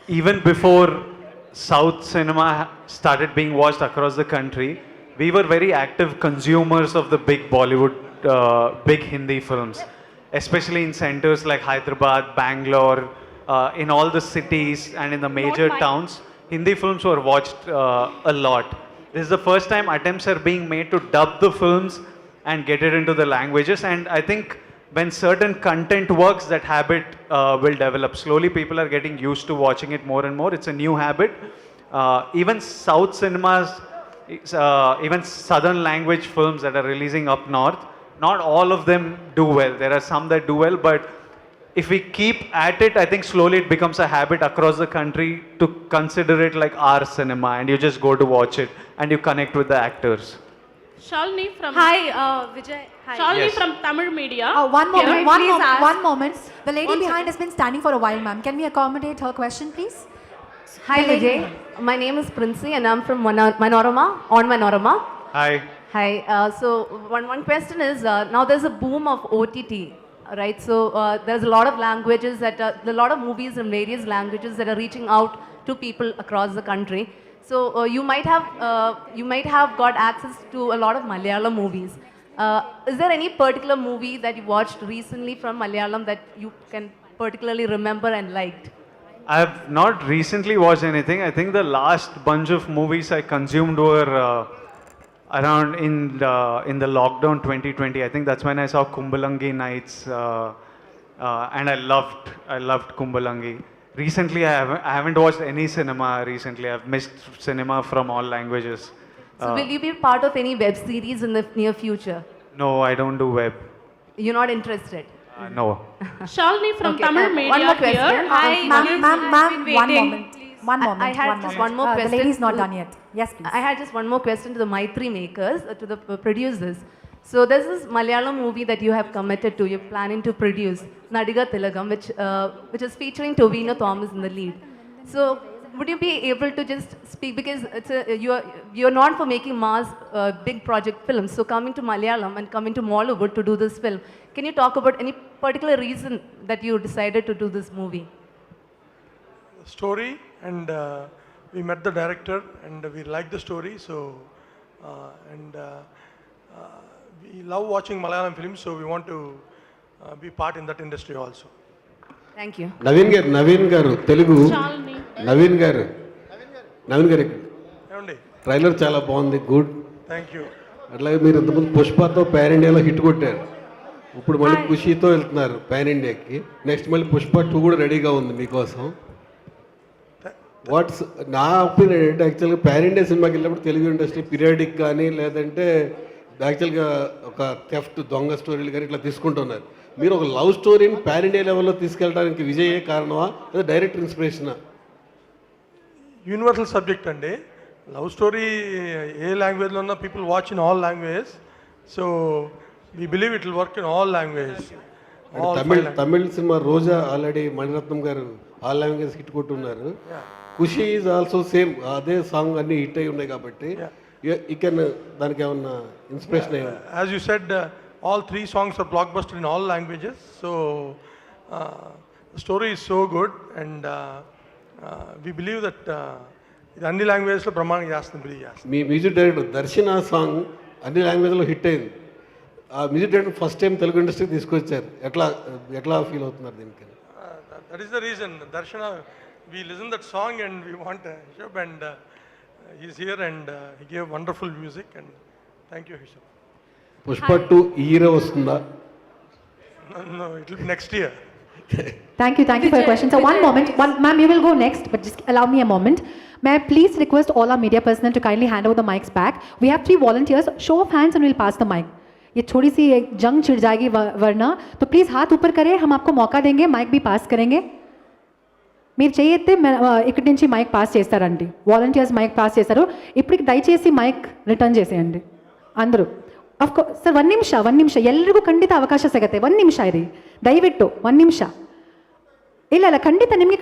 even before South cinema started being watched across the country, we were very active consumers of the big Bollywood, big Hindi films, especially in centers like Hyderabad, Bangalore, in all the cities and in the major towns. Hindi films were watched a lot. This is the first time attempts are being made to dub the films and get it into the languages, and I think when certain content works, that habit will develop. Slowly, people are getting used to watching it more and more. It's a new habit. Even South cinemas, even Southern language films that are releasing up north, not all of them do well. There are some that do well, but if we keep at it, I think slowly it becomes a habit across the country to consider it like our cinema, and you just go to watch it and you connect with the actors. Shalini from Vijay. Hi. Shalini Yes. from Tamil Media. One moment, please ask. one moment. The lady behind has been standing for a while, ma'am. Can we accommodate her question, please? Hi Vijay, my name is Princy and I'm from Manorama, on Manorama. Hi. Hi, so one question is, now there's a boom of OTT, right? So there's a lot of languages a lot of movies in various languages that are reaching out to people across the country. So you might have got access to a lot of Malayalam movies. Is there any particular movie that you watched recently from Malayalam that you can particularly remember and liked? I have not recently watched anything. I think the last bunch of movies I consumed were around in the lockdown 2020. I think that's when I saw Kumbalangi Nights, and I loved Kumbalangi. Recently, I haven't watched any cinema recently. I've missed cinema from all languages. So will you be part of any web series in the near future? No, I don't do web. You're not interested? No. Shalini from Tamil Media. One more question. Here. Ma'am, one moment. I had just one more question. The lady's not done yet. Yes, please. I had just one more question to the Maitri makers, to the producers. So there's this Malayalam movie that you have committed to, you're planning to produce, Nadiga Tilagam, which is featuring Tovino Thomas in the lead. So would you be able to just speak, because you're known for making mass big project films, so coming to Malayalam and coming to Mollywood to do this film, can you talk about any particular reason that you decided to do this movie? story, and we met the director, and we liked the story. So, we love watching Malayalam films, so we want to be part in that industry also. Thank you. Naveen గారు తెలుగు నవీన్ గారు ఏమండి? Trailer చాలా బాగుంది, good. Thank you. అట్లాగే మీరు ఇంతకుముందు పుష్పతో pan ఇండియాలో hit కొట్టారు. ఇప్పుడు మళ్ళీ ఖుషీతో వెళ్తున్నారు పాన్ ఇండియాకి. నెక్స్ట్ మళ్ళీ పుష్ప 2 కూడా రెడీగా ఉంది మీకోసం. వాట్స్ నా ఒపీనియన్ ఏంటంటే యాక్చువల్గా పాన్ ఇండియా సినిమాకి వెళ్ళినప్పుడు తెలుగు ఇండస్ట్రీ పీరియాడిక్ కానీ లేదంటే యాక్చువల్గా ఒక థెఫ్ట్ దొంగ స్టోరీలు కానీ ఇట్లా తీసుకుంటున్నారు. మీరు ఒక లవ్ స్టోరీని పాన్ ఇండియా లెవెల్లో తీసుకెళ్ళడానికి విజయే కారణమా లేదా డైరెక్ట్ ఇన్స్పిరేషనా? యూనివర్సల్ సబ్జెక్ట్ అండి. లవ్ స్టోరీ ఏ లాంగ్వేజ్లో ఉన్న people watch in all languages. So we believe it will work in all languages. Tamil cinema Roja already Mani Ratnam garu all language hit కొట్టున్నారు. ఖుషి ఈజ్ ఆల్సో సేమ్, అదే సాంగ్ అన్ని హిట్ అయి ఉన్నాయి కాబట్టి యూ కెన్ దానికి ఏమన్నా ఇన్స్పిరేషన్ అయ్యింది? As you said, all 3 songs are blockbuster in all languages. So the story is so good, and we believe that ఇది అన్ని లాంగ్వేజెస్లో బ్రహ్మాండంగా చేస్తుంది, బిలీవ్ చేస్తుంది. మీ మ్యూజిక్ డైరెక్టర్ దర్శన సాంగ్ అన్ని లాంగ్వేజ్లో హిట్ అయింది. ఆ music director first time Telugu ఇండస్ట్రీకి తీసుకొచ్చారు. ఎట్లా ఫీల్ అవుతున్నారు దీనికి? That is the reason. Darshana, we listened that song and we want Rishabh, and he's here, and he gave wonderful music, and thank you, Rishabh. Pushpa 2 ఈ year వస్తుందా? No, it will be next year. Thank you for your question. So one moment, ma'am, you will go next, but just allow me a moment. May I please request all our media personnel to kindly hand over the mics back. We have 3 volunteers. Show of hands and we'll pass the mic. ये थोड़ी सी जंग छिड़ जाएगी वरना, तो please हाथ ऊपर करें, हम आपको मौका देंगे, माइक भी पास करेंगे. మీరు చేయొత్తే ఇక్కడి నుంచి మైక్ పాస్ చేస్తారండి. వాలంటీర్స్ మైక్ పాస్ చేస్తారు. ఇప్పటికి దయచేసి మైక్ రిటర్న్ చేసేయండి అందరూ. ಅಫ್ಕೋರ್ಸ್ ಸರ್, ಒಂದು ನಿಮಿಷ ಎಲ್ರಿಗೂ ಖಂಡಿತ ಅವಕಾಶ ಸಿಗುತ್ತೆ. 1 ನಿಮಿಷ ಇರಿ ದಯವಿಟ್ಟು, 1 ನಿಮಿಷ. ಇಲ್ಲ ಖಂಡಿತ ನಿಮಗೆ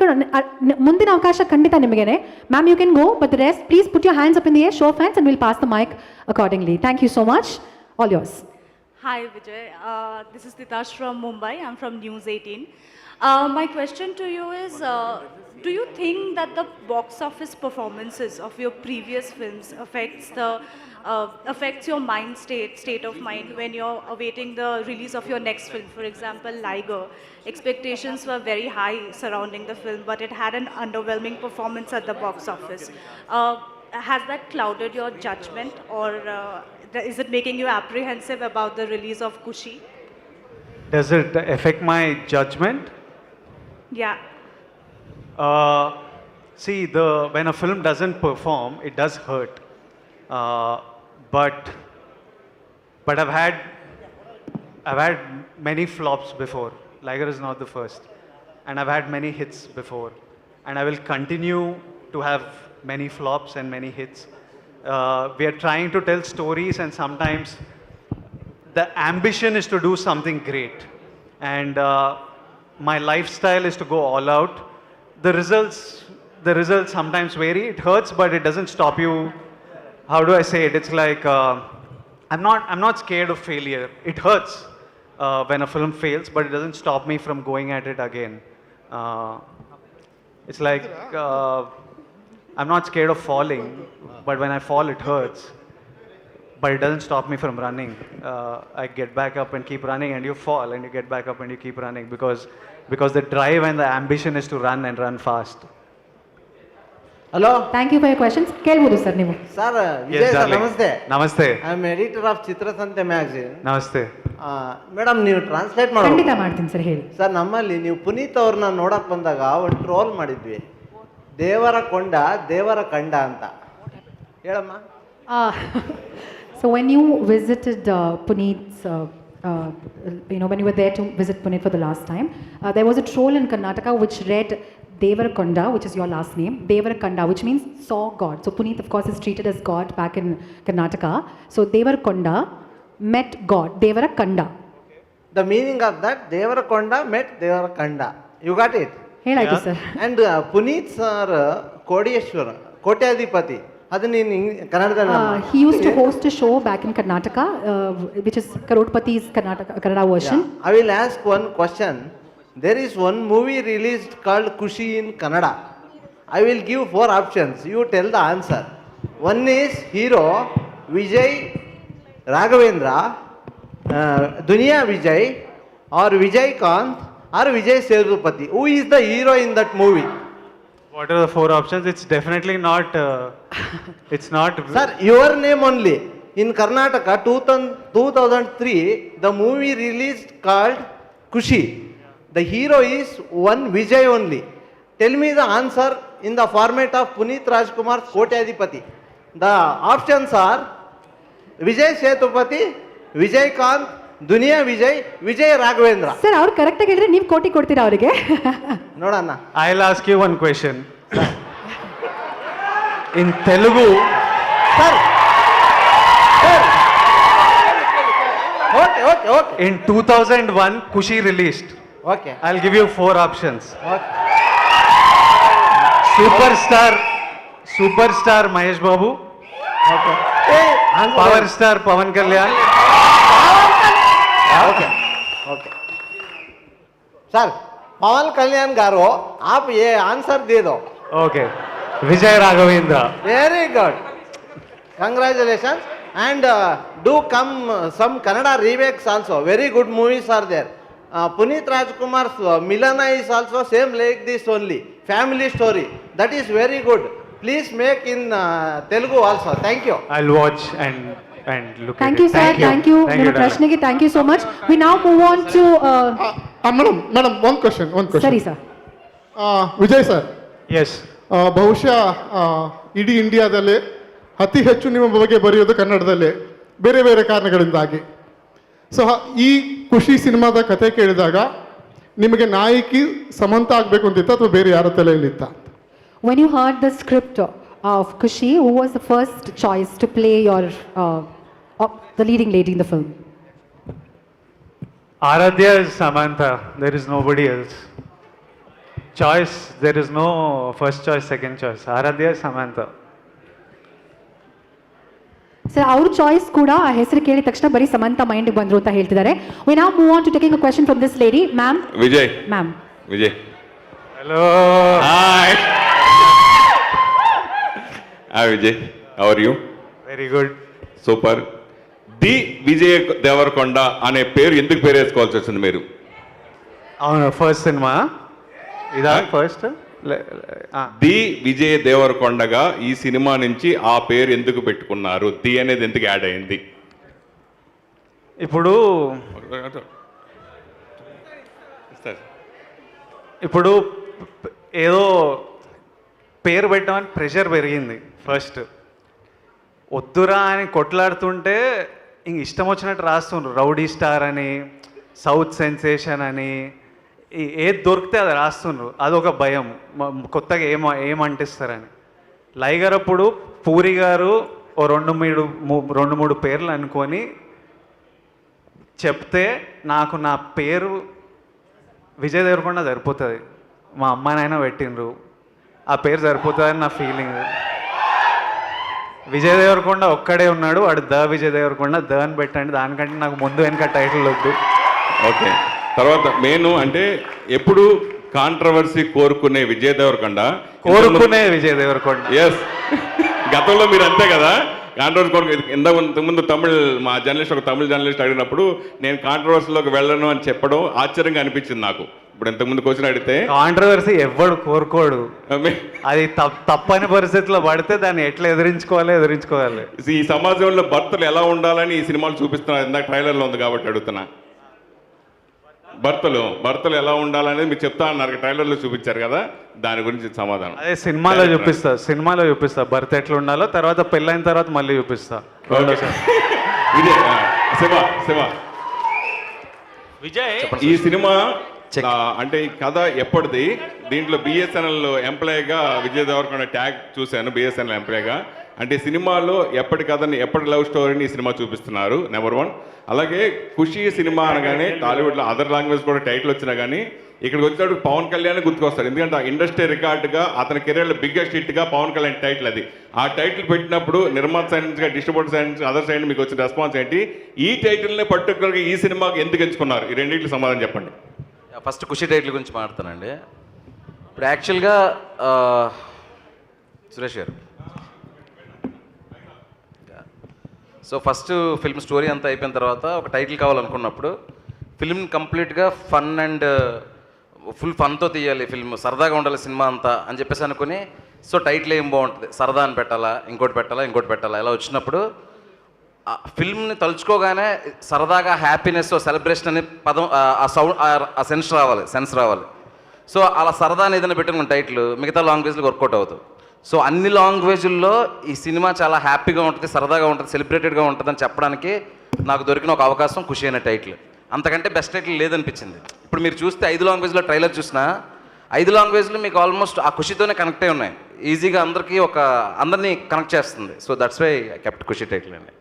ಮುಂದಿನ ಅವಕಾಶ ಖಂಡಿತ ನಿಮಗೇನೆ. Ma'am, you can go, but the rest please put your hands up in the air, show of hands, and will pass the mic accordingly. Thank you so much. All yours. Hi Vijay, this is Titash from Mumbai. I'm from News 18. My question to you is, do you think that the box office performances of your previous films affects your mind state of mind when you're awaiting the release of your next film? For example, Liger, expectations were very high surrounding the film, but it had an underwhelming performance at the box office. Has that clouded your judgment, or is it making you apprehensive about the release of Kushi? Does it affect my judgment? Yeah. See, when a film doesn't perform, it does hurt. But I've had many flops before. Liger is not the first, and I've had many hits before, and I will continue to have many flops and many hits. We are trying to tell stories, and sometimes the ambition is to do something great, and my lifestyle is to go all out. The results sometimes vary. It hurts, but it doesn't stop you. How do I say it? It's like I'm not scared of failure. It hurts when a film fails, but it doesn't stop me from going at it again. It's like I'm not scared of falling, but when I fall, it hurts. But it doesn't stop me from running. I get back up and keep running, and you fall, and you get back up and you keep running, because the drive and the ambition is to run and run fast. Hello. Thank you for your questions. ಕೇಳಬಹುದು sir ನೀವು. Sir, Vijay sir, ನಮಸ್ತೆ. ನಮಸ್ತೆ. I am editor of Chitrasanthe magazine. ನಮಸ್ತೆ. Madam, ನೀವು translate ಮಾಡಿ. ಖಂಡಿತ ಮಾಡ್ತೀನಿ sir, ಹೇಳಿ. ಸರ್, ನಮ್ಮಲ್ಲಿ ನೀವು ಪುನೀತ್ ಅವ್ರನ್ನ ನೋಡಕ್ ಬಂದಾಗ ಒಂದು ಟ್ರೋಲ್ ಮಾಡಿದ್ವಿ, ದೇವರ ಕೊಂಡ ದೇವರ ಕಂಡ ಅಂತ. ಹೇಳಮ್ಮ. So when you visited Puneet's, when you were there to visit Puneet for the last time, there was a troll in Karnataka which read Devarakonda, which is your last name, Devarakonda, which means saw God. So Puneet, of course, is treated as God back in Karnataka. So Devarakonda met God, Devarakonda. The meaning of that, Devarakonda met Devarakanda. You got it? ಹೇಳಾಯ್ತು sir. And Puneet sir, ಕೋಟ್ಯೇಶ್ವರ, ಕೋಟ್ಯಾಧಿಪತಿ. He used to host a show back in Karnataka, which is Karodpati's Kannada version. Yeah. I will ask one question. There is one movie released called Kushi in Kannada. I will give 4 options. You tell the answer. One is hero Vijay Raghavendra, Duniya Vijay, or Vijay Kant, or Vijay Sethupathi. Who is the hero in that movie? What are the 4 options? It's definitely not. It's not. Sir, your name only. In Karnataka, 2003, the movie released called Kushi. The hero is one Vijay only. Tell me the answer in the format of Puneeth Rajkumar's Kotyadipati. The options are Vijay Sethupathi, Vijay Kant, Duniya Vijay, Vijay Raghavendra. Sir ಅವ್ರು ಕರೆಕ್ಟಾಗಿ ಹೇಳಿದ್ರೆ ನೀವು ಕೋಟಿ ಕೊಡ್ತೀರಾ ಅವರಿಗೆ? ನೋಡೋಣ. I'll ask you one question. In Telugu. Sir. Okay. In 2001, Kushi released. Okay. I'll give you 4 options. Okay. Superstar Mahesh Babu. Okay. Power star Pawan Kalyan. Okay. Sir, Pawan Kalyan garu, aap ye answer de do. Okay. Vijay Raghavendra. Very good. Congratulations. And do come some Kannada remakes also. Very good movies are there. Puneeth Rajkumar's Milana is also same like this only. Family story. That is very good. Please make in Telugu also. Thank you. I'll watch and look Thank at you, it. sir. Thank you. Darling. Prashnagi, thank you so much. We now move on to. Madam, one question. Sorry, sir. Vijay sir, yes, ಬಹುಶಃ ಇಡೀ ಇಂಡಿಯಾದಲ್ಲೇ ಅತಿ ಹೆಚ್ಚು ನಿಮ್ಮ ಬಗ್ಗೆ ಬರೆಯೋದು ಕನ್ನಡದಲ್ಲೇ, ಬೇರೆ ಬೇರೆ ಕಾರಣಗಳಿಂದಾಗಿ. ಸೊ ಈ ಖುಷಿ ಸಿನಿಮಾದ ಕತೆ ಕೇಳಿದಾಗ ನಿಮಗೆ ನಾಯಕಿ ಸಮಂತ ಆಗಬೇಕು ಅಂತಿತ್ತ ಅಥವಾ ಬೇರೆ ಯಾರ ತಲೆಯಲ್ಲಿತ್ತ? When you heard the script of Kushi, who was the first choice to play your the leading lady in the film? Aradhya is Samantha. There is nobody else. Choice, there is no first choice, second choice. Aradhya is Samantha. Sir ಅವ್ರ choice ಕೂಡ ಆ ಹೆಸರು ಕೇಳಿದ ತಕ್ಷಣ ಬರೀ ಸಮಂತ ಮೈಂಡ್ಗೆ ಬಂದ್ರು ಅಂತ ಹೇಳ್ತಿದ್ದಾರೆ. We now move on to taking a question from this lady. Ma'am. Vijay. Ma'am. Vijay. Hello. Hi. Hi Vijay. How are you? Very good. Super. The Vijay Deverakonda అనే పేరు ఎందుకు పేరు వేసుకోవాల్సి వచ్చింది మీరు? అవును, ఫస్ట్ సినిమా ఇదా ఫస్ట్. ది విజయ్ దేవరకొండగా ఈ సినిమా నుంచి ఆ పేరు ఎందుకు పెట్టుకున్నారు? ది అనేది ఎందుకు యాడ్ అయింది? ఇప్పుడు ఏదో పేరు పెట్టమని ప్రెషర్ పెరిగింది. ఫస్ట్ వద్దురా అని కొట్లాడుతుంటే ఇంక ఇష్టం వచ్చినట్టు రాస్తుండ్రు. రౌడీ స్టార్ అని, సౌత్ సెన్సేషన్ అని, ఏది దొరికితే అది రాస్తుండ్రు. అదొక భయం, కొత్తగా ఏమంటిస్తారని. లైగర్ అప్పుడు పూరి గారు ఓ 2-3 పేర్లు అనుకొని చెప్తే నాకు నా పేరు విజయ్ దేవరకొండ సరిపోతుంది, మా అమ్మాయినైనా పెట్టిండ్రు, ఆ పేరు సరిపోతుందని నా ఫీలింగ్. విజయ్ దేవరకొండ ఒక్కడే ఉన్నాడు, వాడు ద విజయ్ దేవరకొండ, ద అని పెట్టండి. దానికంటే నాకు ముందు వెనక టైటిల్ వద్దు. ఓకే. తర్వాత నేను అంటే ఎప్పుడు కాంట్రవర్సీ కోరుకునే విజయ్ దేవరకొండ. ఎస్, గతంలో మీరు అంతే కదా, కాంట్రవర్సీ కోరుకు. ఇంతకుముందు మా జర్నలిస్ట్, ఒక తమిళ జర్నలిస్ట్ అడిగినప్పుడు నేను కాంట్రవర్సీలోకి వెళ్ళను అని చెప్పడం ఆశ్చర్యంగా అనిపించింది నాకు. ఇప్పుడు ఇంతకుముందు క్వశ్చన్ అడిగితే కాంట్రవర్సీ ఎవడు కోరుకోడు, అది తప్పని పరిస్థితిలో పడితే దాన్ని ఎట్లా ఎదిరించుకోవాలి. ఈ సమాజంలో భర్తలు ఎలా ఉండాలని ఈ సినిమాలు చూపిస్తున్నారు. ఇందాక ట్రైలర్లో ఉంది కాబట్టి అడుగుతున్నా. భర్తలు ఎలా ఉండాలనేది మీరు చెప్తా అన్నారు, ట్రైలర్లో చూపించారు కదా, దాని గురించి సమాధానం. అదే సినిమాలో చూపిస్తా భర్త ఎట్లా ఉండాలో, తర్వాత పెళ్ళైన తర్వాత మళ్ళీ చూపిస్తా. విజయ్, ఈ సినిమా అంటే ఈ కథ ఎప్పటిది? దీంట్లో బిఎస్ఎన్ఎల్ ఎంప్లాయీగా విజయ్ దేవరకొండ ట్యాగ్ చూశాను, బిఎస్ఎన్ఎల్ ఎంప్లాయీగా. అంటే సినిమాలో ఎప్పటి కథని, ఎప్పటి లవ్ స్టోరీని ఈ సినిమా చూపిస్తున్నారు, నెంబర్ 1. అలాగే ఖుషీ సినిమా అనగానే టాలీవుడ్లో అదర్ లాంగ్వేజ్ కూడా టైటిల్ వచ్చినా కానీ ఇక్కడికి వచ్చినప్పుడు పవన్ కళ్యాణ్ గుర్తుకొస్తారు. ఎందుకంటే ఆ ఇండస్ట్రీ రికార్డుగా అతని కెరీర్లో బిగ్గెస్ట్ హిట్గా పవన్ కళ్యాణ్ టైటిల్ అది. ఆ టైటిల్ పెట్టినప్పుడు నిర్మాత సైడ్ నుంచి, డిస్ట్రిబ్యూటర్ సైడ్ నుంచి, అదర్ సైడ్ మీకు వచ్చిన రెస్పాన్స్ ఏంటి? ఈ టైటిల్నే పర్టికులర్గా ఈ సినిమాకి ఎందుకు ఎంచుకున్నారు? ఈ రెండింటికి సమాధానం చెప్పండి. ఫస్ట్ ఖుషి టైటిల్ గురించి మాట్లాడతానండి. ఇప్పుడు యాక్చువల్గా సురేష్ గారు. సో ఫస్ట్ ఫిల్మ్ స్టోరీ అంతా అయిపోయిన తర్వాత ఒక టైటిల్ కావాలనుకున్నప్పుడు ఫిల్మ్ కంప్లీట్గా ఫన్ అండ్ ఫుల్ ఫన్తో తీయాలి, ఫిల్మ్ సరదాగా ఉండాలి సినిమా అంతా అని చెప్పేసి అనుకుని, సో టైటిల్ ఏం బాగుంటుంది, సరదా అని పెట్టాలా, ఇంకోటి పెట్టాలా ఇలా వచ్చినప్పుడు ఫిల్మ్ని తలుచుకోగానే సరదాగా హ్యాపీనెస్ సెలబ్రేషన్ అనే పదం, ఆ సౌండ్, ఆ సెన్స్ రావాలి. సో అలా సరదా అని ఏదైనా పెట్టుకున్న టైటిల్ మిగతా లాంగ్వేజ్లో వర్కౌట్ అవుతుంది. సో అన్ని లాంగ్వేజ్ల్లో ఈ సినిమా చాలా హ్యాపీగా ఉంటుంది, సరదాగా ఉంటుంది, సెలబ్రేటెడ్గా ఉంటుంది అని చెప్పడానికి నాకు దొరికిన ఒక అవకాశం ఖుషి అనే టైటిల్. అంతకంటే బెస్ట్ టైటిల్ లేదనిపించింది. ఇప్పుడు మీరు చూస్తే 5 లాంగ్వేజ్లో ట్రైలర్ చూసినా 5 లాంగ్వేజ్లు మీకు ఆల్మోస్ట్ ఆ ఖుషితోనే కనెక్ట్ అయి ఉన్నాయి. ఈజీగా అందరినీ కనెక్ట్ చేస్తుంది. So that's why I kept Kushi title అండి.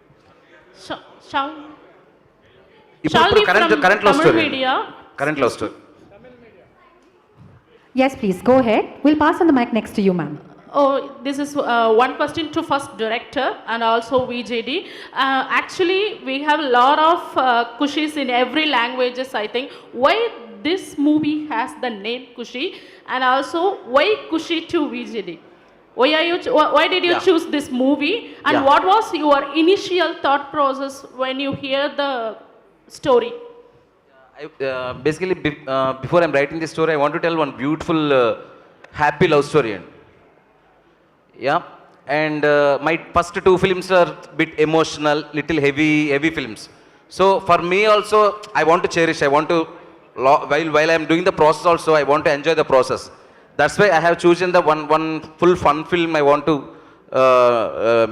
ఇప్పుడు current love story. Yes, please, go ahead. We'll pass on the mic next to you, ma'am. Oh, this is one question to first director and also VJD. Actually, we have a lot of Kushis in every languages, I think. Why this movie has the name Kushi, and also why Kushi to VJD? Why did you choose this movie, and what was your initial thought process when you hear the story? Basically, before I'm writing this story, I want to tell one beautiful, happy love story. And my first 2 films are bit emotional, little heavy films. So for me also, I want to cherish. I want to, while I'm doing the process also, I want to enjoy the process. That's why I have chosen the one full fun film I want to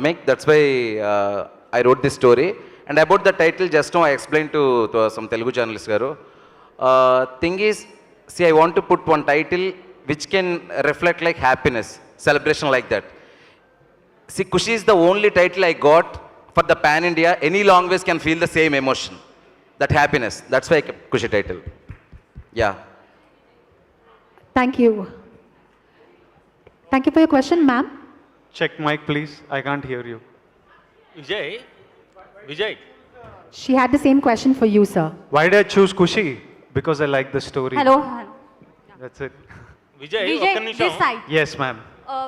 make. That's why I wrote this story. And about the title, just now I explained to some Telugu journalist garu. Thing is, see, I want to put one title which can reflect like happiness, celebration like that. See, Kushi is the only title I got for the pan India. Any language can feel the same emotion, that happiness. That's why I kept Kushi title. Yeah. Thank you. Thank you for your question, ma'am. Check mic, please. I can't hear you. Vijay. She had the same question for you, sir. Why did I choose Kushi? Because I like the story. Hello. That's it. Vijay, this side. Yes, ma'am.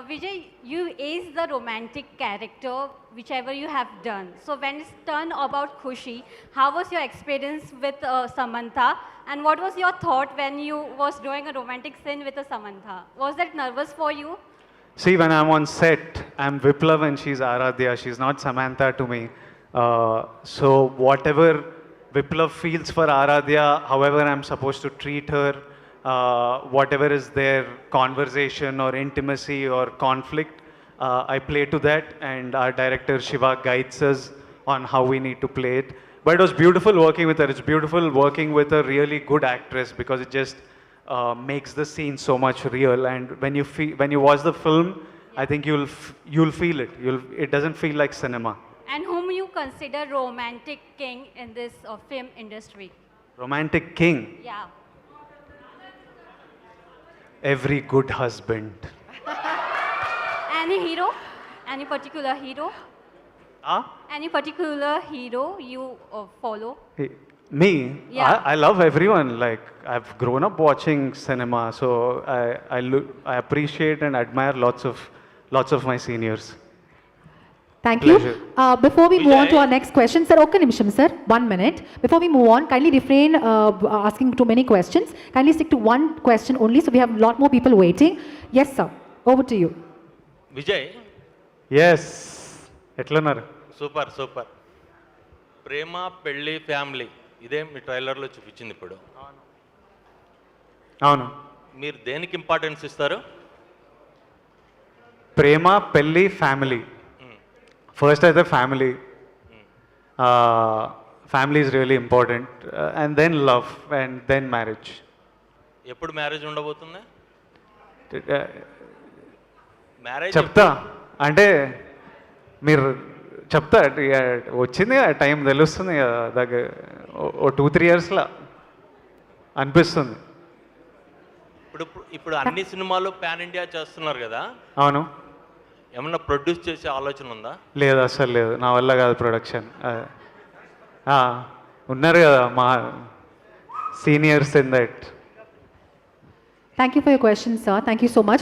Vijay, you ace the romantic character, whichever you have done. So when it's turned about Kushi, how was your experience with Samantha? And what was your thought when you was doing a romantic scene with Samantha? Was that nervous for you? See, when I'm on set, I'm Viplav and she's Aradhya. She's not Samantha to me. So whatever Viplav feels for Aradhya, however I'm supposed to treat her, whatever is their conversation or intimacy or conflict, I play to that, and our director Shiva guides us on how we need to play it. But it was beautiful working with her. It's beautiful working with a really good actress because it just makes the scene so much real. And when you watch the film, I think you'll feel it. It doesn't feel like cinema. And whom you consider romantic king in this film industry? Romantic king. Yeah. Every good husband. Any hero? Any particular hero? Any particular hero you follow? Me? Yeah. I love everyone. Like, I've grown up watching cinema, so I appreciate and admire lots of my seniors. Thank Pleasure. you. Before we move on to our next question, sir, okay, Nimisham, sir, 1 minute. Before we move on, kindly refrain asking too many questions. Kindly stick to one question only, so we have a lot more people waiting. Yes, sir. Over to you. Vijay. Yes. ఎట్లున్నారు? Super. ప్రేమ పెళ్ళి family ఇదే మీ ట్రైలర్లో చూపించింది ఇప్పుడు. అవును. మీరు దేనికి importance ఇస్తారు? ప్రేమ పెళ్ళి ఫ్యామిలీ. ఫస్ట్ అయితే family. Family is really important, and then love, and then marriage. ఎప్పుడు మ్యారేజ్ ఉండబోతుంది? మ్యారేజ్ చెప్తా అంటే మీరు చెప్తా, వచ్చింది టైం తెలుస్తుంది కదా, దగ్గర 2-3 yearsలో అనిపిస్తుంది. ఇప్పుడు అన్ని సినిమాలు పాన్ ఇండియా చేస్తున్నారు కదా. అవును. ఏమన్నా ప్రొడ్యూస్ చేసే ఆలోచన ఉందా? లేదు, అసలు లేదు, నా వల్ల కాదు ప్రొడక్షన్. ఉన్నారు కదా మా seniors in that. Thank you for your question, sir. Thank you so much.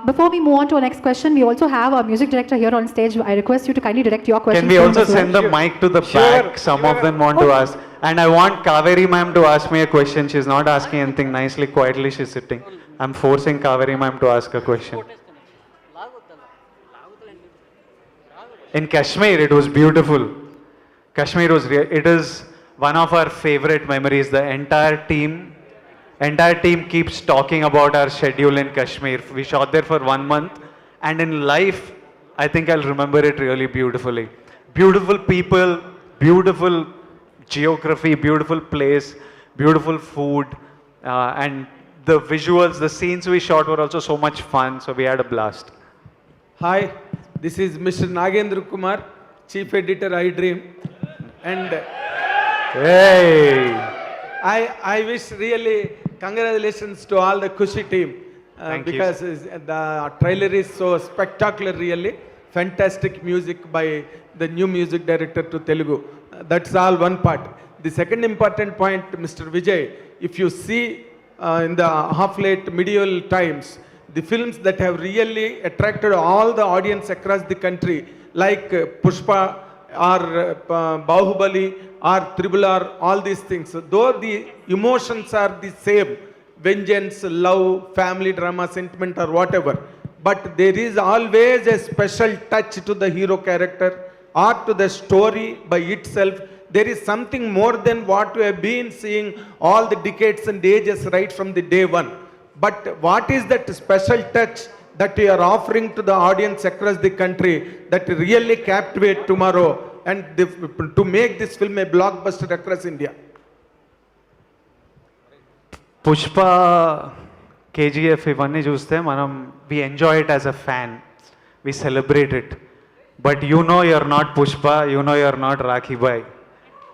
Before we move on to our next question, we also have our music director here on stage. I request you to kindly direct your question. Can we also send the mic to the back? Some of them want to ask. And I want Kaveri ma'am to ask me a question. She's not asking anything nicely, quietly she's sitting. I'm forcing Kaveri ma'am to ask a question. In Kashmir, it was beautiful. Kashmir was, it is one of our favorite memories. The entire team keeps talking about our schedule in Kashmir. We shot there for 1 month, and in life, I think I'll remember it really beautifully. Beautiful people, beautiful geography, beautiful place, beautiful food, and the visuals, the scenes we shot were also so much fun, so we had a blast. Hi, this is Mr. Nagendra Kumar, Chief Editor, iDream. And hey! I wish really congratulations to all the Kushi team. Thank because the trailer is so spectacular, really. Fantastic music by the new music director to Telugu. That's all one part. The second important point, Mr. Vijay, if you see in the half-late medieval times, the films that have really attracted all the audience across the country, like Pushpa or Bahubali or Tribal R, all these things. Though the emotions are the same, vengeance, love, family drama, sentiment or whatever, but there is always a special touch to the hero character or to the story by itself. There is something more than what we have been seeing all the decades and ages right from the day one. But what is that special touch that you are offering to the audience across the country that really captivate tomorrow and to make this film a blockbuster across India? Pushpa, KGF, ఇవన్నీ చూస్తే మనం we enjoy it as a fan. We celebrate it. But you know you're not Pushpa, you know you're not Rakhi Bhai.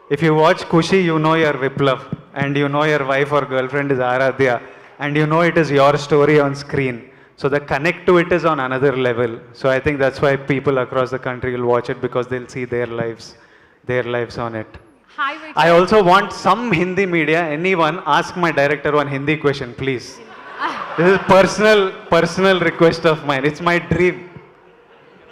If you watch Kushi, you know you're Viplav, and you know your wife or girlfriend is Aradhya, and you know it is your story on screen. So the connect to it is on another level. So I think that's why people across the country will watch it, because they'll see their lives on it. Hi, Vijay. I also want some Hindi media, anyone, ask my director one Hindi question, please. This is personal request of mine. It's my dream.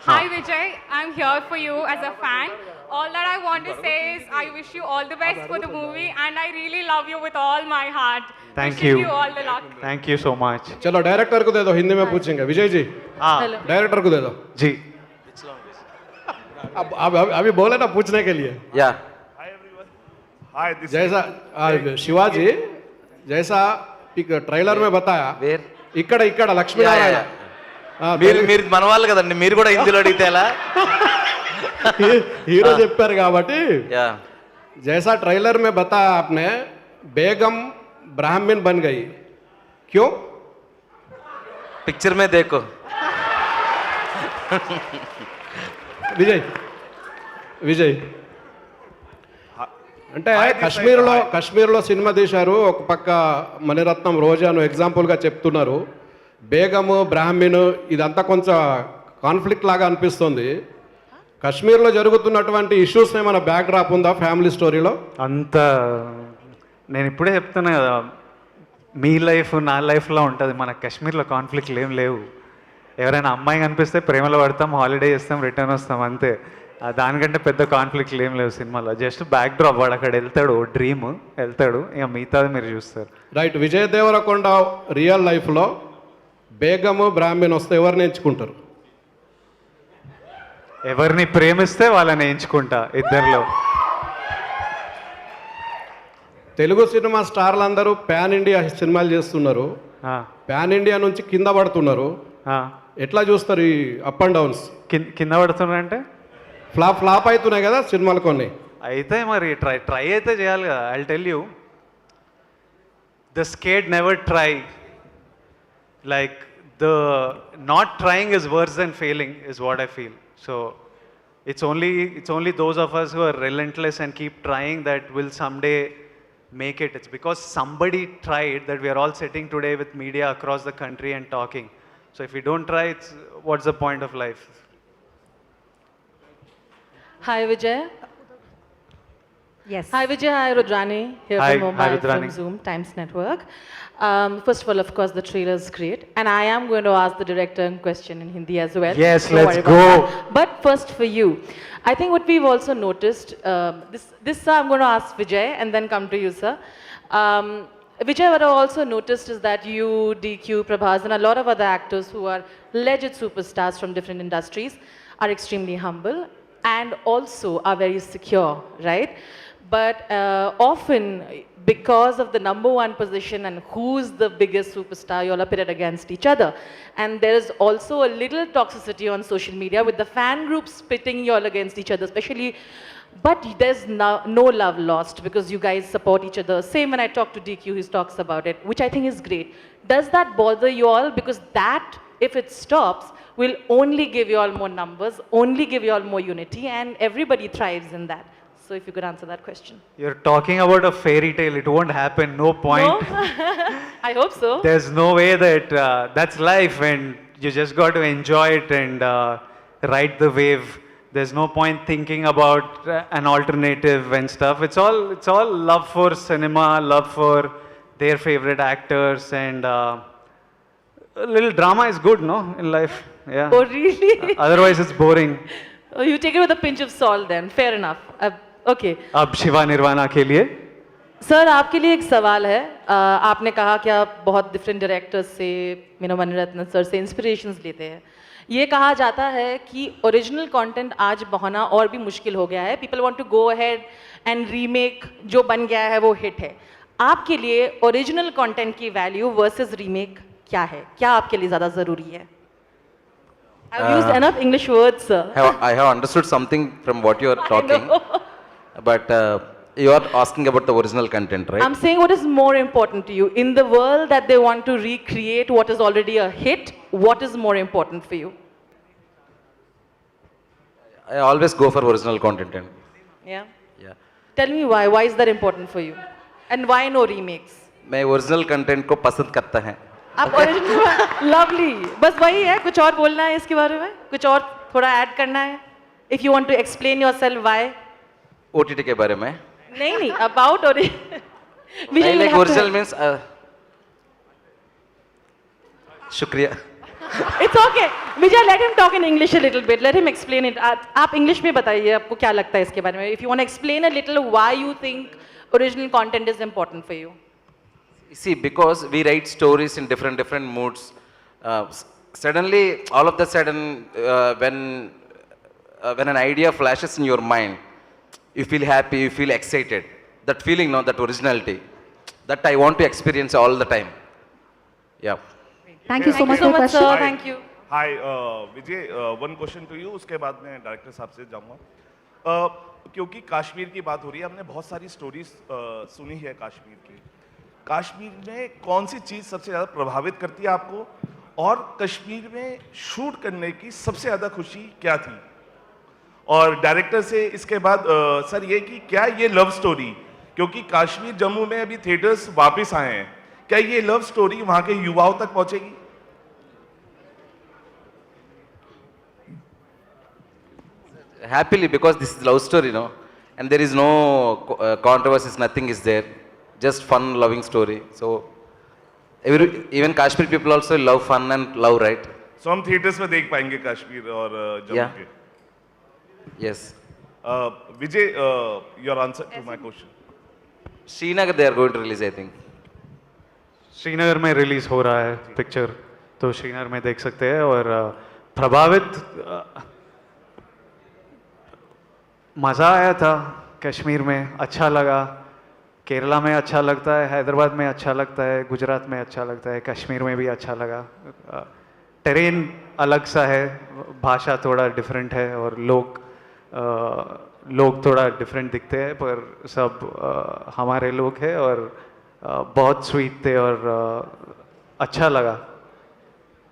Hi Vijay, I'm here for you as a fan. All that I want to say is I wish you all the best for the movie, and I really love you with all my heart. Thank Wishing you. you all the luck. Thank you so much. चलो director को दे दो, हिंदी में पूछेंगे। Vijay ji, Hello. Director को दे दो जी। अब अभी बोले ना पूछने के लिए। Yeah. जैसा शिवाजी जैसा ट्రైలర్ में बताया, ఇక్కడ లక్ష్మీనారాయణ మీరు మన వాళ్ళు కదండి, మీరు కూడా హిందీలో అడిగితే ఎలా? హీరో చెప్పారు కాబట్టి जैसा ट्रेलर में बताया आपने, बेगम ब्राह्मण बन गई, क्यों? पिक्चर में देखो। విజయ్ అంటే కశ్మీర్లో సినిమా తీశారు. ఒక పక్క మణిరత్నం, రోజాను ఎగ్జాంపుల్గా చెప్తున్నారు. బేగము, బ్రాహ్మణ్ ఇదంతా కొంచెం కాన్ఫ్లిక్ట్ లాగా అనిపిస్తుంది. కశ్మీర్లో జరుగుతున్నటువంటి ఇష్యూస్ ఏమైనా బ్యాక్ డ్రాప్ ఉందా ఫ్యామిలీ స్టోరీలో? అంత నేను ఇప్పుడే చెప్తున్నా కదా, మీ లైఫ్ నా లైఫ్లో ఉంటుంది. మన కాశ్మీర్లో కాన్ఫ్లిక్ట్లు ఏం లేవు. ఎవరైనా అమ్మాయి కనిపిస్తే ప్రేమలో పడతాం, హాలిడే చేస్తాం, రిటర్న్ వస్తాం, అంతే. దానికంటే పెద్ద కాన్ఫ్లిక్ట్లు ఏం లేవు సినిమాలో. జస్ట్ బ్యాక్ డ్రాప్, వాడు అక్కడ వెళ్తాడు, డ్రీమ్ వెళ్తాడు, ఇక మిగతాది మీరు చూస్తారు. రైట్. విజయ్ దేవరకొండ రియల్ లైఫ్లో బేగము, బ్రాహ్మణ్ వస్తే ఎవరిని ఎంచుకుంటారు? ఎవరిని ప్రేమిస్తే వాళ్ళని ఎంచుకుంటా ఇద్దరిలో. తెలుగు సినిమా స్టార్లు అందరూ పాన్ ఇండియా సినిమాలు చేస్తున్నారు, పాన్ ఇండియా నుంచి కింద పడుతున్నారు. ఎట్లా చూస్తారు ఈ అప్ అండ్ డౌన్స్? కింద పడుతున్నారు అంటే ఫ్లాప్ అవుతున్నాయి కదా సినిమాలు కొన్ని. అయితే మరి ట్రై అయితే చేయాలి కదా. I tell you, the scared never try. Like the not trying is worse then failing is what I feel. So it's only those of us who are relentless and keep trying that will someday make it. It's because somebody tried that we are all sitting today with media across the country and talking. So if we don't try, what's the point of life? Hi Vijay. Yes. Hi Vijay, hi Rudrani, here Hi, from hi, Mobile Rudrani. from Zoom Times Network. First of all, of course, the trailer is great, and I am going to ask the director in question in Hindi as well. Yes, Don't let's worry about go. that. But first, for you, I think what we've also noticed. This I'm going to ask Vijay, and then come to you, sir. Vijay, what I've also noticed is that you, DQ, Prabhas, and a lot of other actors who are legit superstars from different industries are extremely humble and also are very secure, right? But often, because of the number one position and who's the biggest superstar, you all are pitted against each other. And there is also a little toxicity on social media with the fan groups pitting you all against each other, especially. But there's no love lost because you guys support each other. Same when I talk to DQ, he talks about it, which I think is great. Does that bother you all? Because that, if it stops, will only give you all more numbers, only give you all more unity, and everybody thrives in that. So if you could answer that question. You're talking about a fairy tale. It won't happen. No point. No? I hope so. There's no way that that's life, and you just got to enjoy it and ride the wave. There's no point thinking about an alternative and stuff. It's all love for cinema, love for their favorite actors, and a little drama is good, no, in life. Yeah. Oh, really? Otherwise, it's boring. Oh, you take it with a pinch of salt then. Fair enough. Okay. अब शिवा निर्वाणा के लिए sir आपके लिए एक सवाल है आपने कहा कि आप बहुत डिफरेंट डायरेक्टर्स से मणिरत्न सर से इंस्पिरेशंस लेते हैं ये कहा जाता है कि ओरिजिनल कंटेंट आज बहाना और भी मुश्किल हो गया है people want to go ahead and remake जो बन गया है वो हिट है आपके लिए ओरिजिनल कंटेंट की वैल्यू वर्सेस रीमेक क्या है क्या आपके लिए ज़्यादा ज़रूरी है I've used enough English words, sir. I have understood something from what you are talking, but you are asking about the original content, right? I'm saying what is more important to you in the world that they want to recreate what is already a hit. What is more important for you? I always go for original content. Yeah. Yeah. Tell me why. Why is that important for you? And why no remakes? मैं original content को पसंद करता है. आप original lovely बस वही है कुछ और बोलना है इसके बारे में कुछ और थोड़ा ऐड करना है if you want to explain yourself why OTT के बारे में नहीं अबाउट और ओरिजिनल मींस शुक्रिया it's okay Vijay let him talk in English a little bit let him explain it आप इंग्लिश में बताइए आपको क्या लगता है इसके बारे में if you want to explain a little why you think original content is important for you See, because we write stories in different moods. Suddenly, all of the sudden, when an idea flashes in your mind, you feel happy, you feel excited. That feeling, no, that originality, that I want to experience all the time. Yeah. Thank you so much for your question. Sir. Thank you. Hi, Vijay. One question to you. उसके बाद मैं director साहब से जाऊँगा. क्योंकि कश्मीर की बात हो रही है, हमने बहुत सारी स्टोरीज सुनी है कश्मीर की. कश्मीर में कौन सी चीज़ सबसे ज़्यादा प्रभावित करती है आपको और कश्मीर में शूट करने की सबसे ज़्यादा खुशी क्या थी और डायरेक्टर से इसके बाद सर ये कि क्या ये लव स्टोरी क्योंकि कश्मीर जम्मू में अभी थिएटर्स वापस आए हैं क्या ये लव स्टोरी वहाँ के युवाओं तक पहुँचेगी Happily, because this is love story, no, and there is no controversies, nothing is there. Just fun, loving story. So, even Kashmir people also love fun and love, right? So हम theatres में देख पाएंगे कश्मीर और जम्मू के. Yes. Vijay, your answer to my question. Srinagar they are going to release, I think. Srinagar में release हो रहा है पिक्चर तो श्रीनगर में देख सकते हैं और प्रभावित मज़ा आया था कश्मीर में अच्छा लगा केरला में अच्छा लगता है हैदराबाद में अच्छा लगता है गुजरात में अच्छा लगता है कश्मीर में भी अच्छा लगा टेरेन अलग सा है भाषा थोड़ा डिफरेंट है और लोग थोड़ा डिफरेंट दिखते हैं पर सब हमारे लोग हैं और बहुत स्वीट थे और अच्छा लगा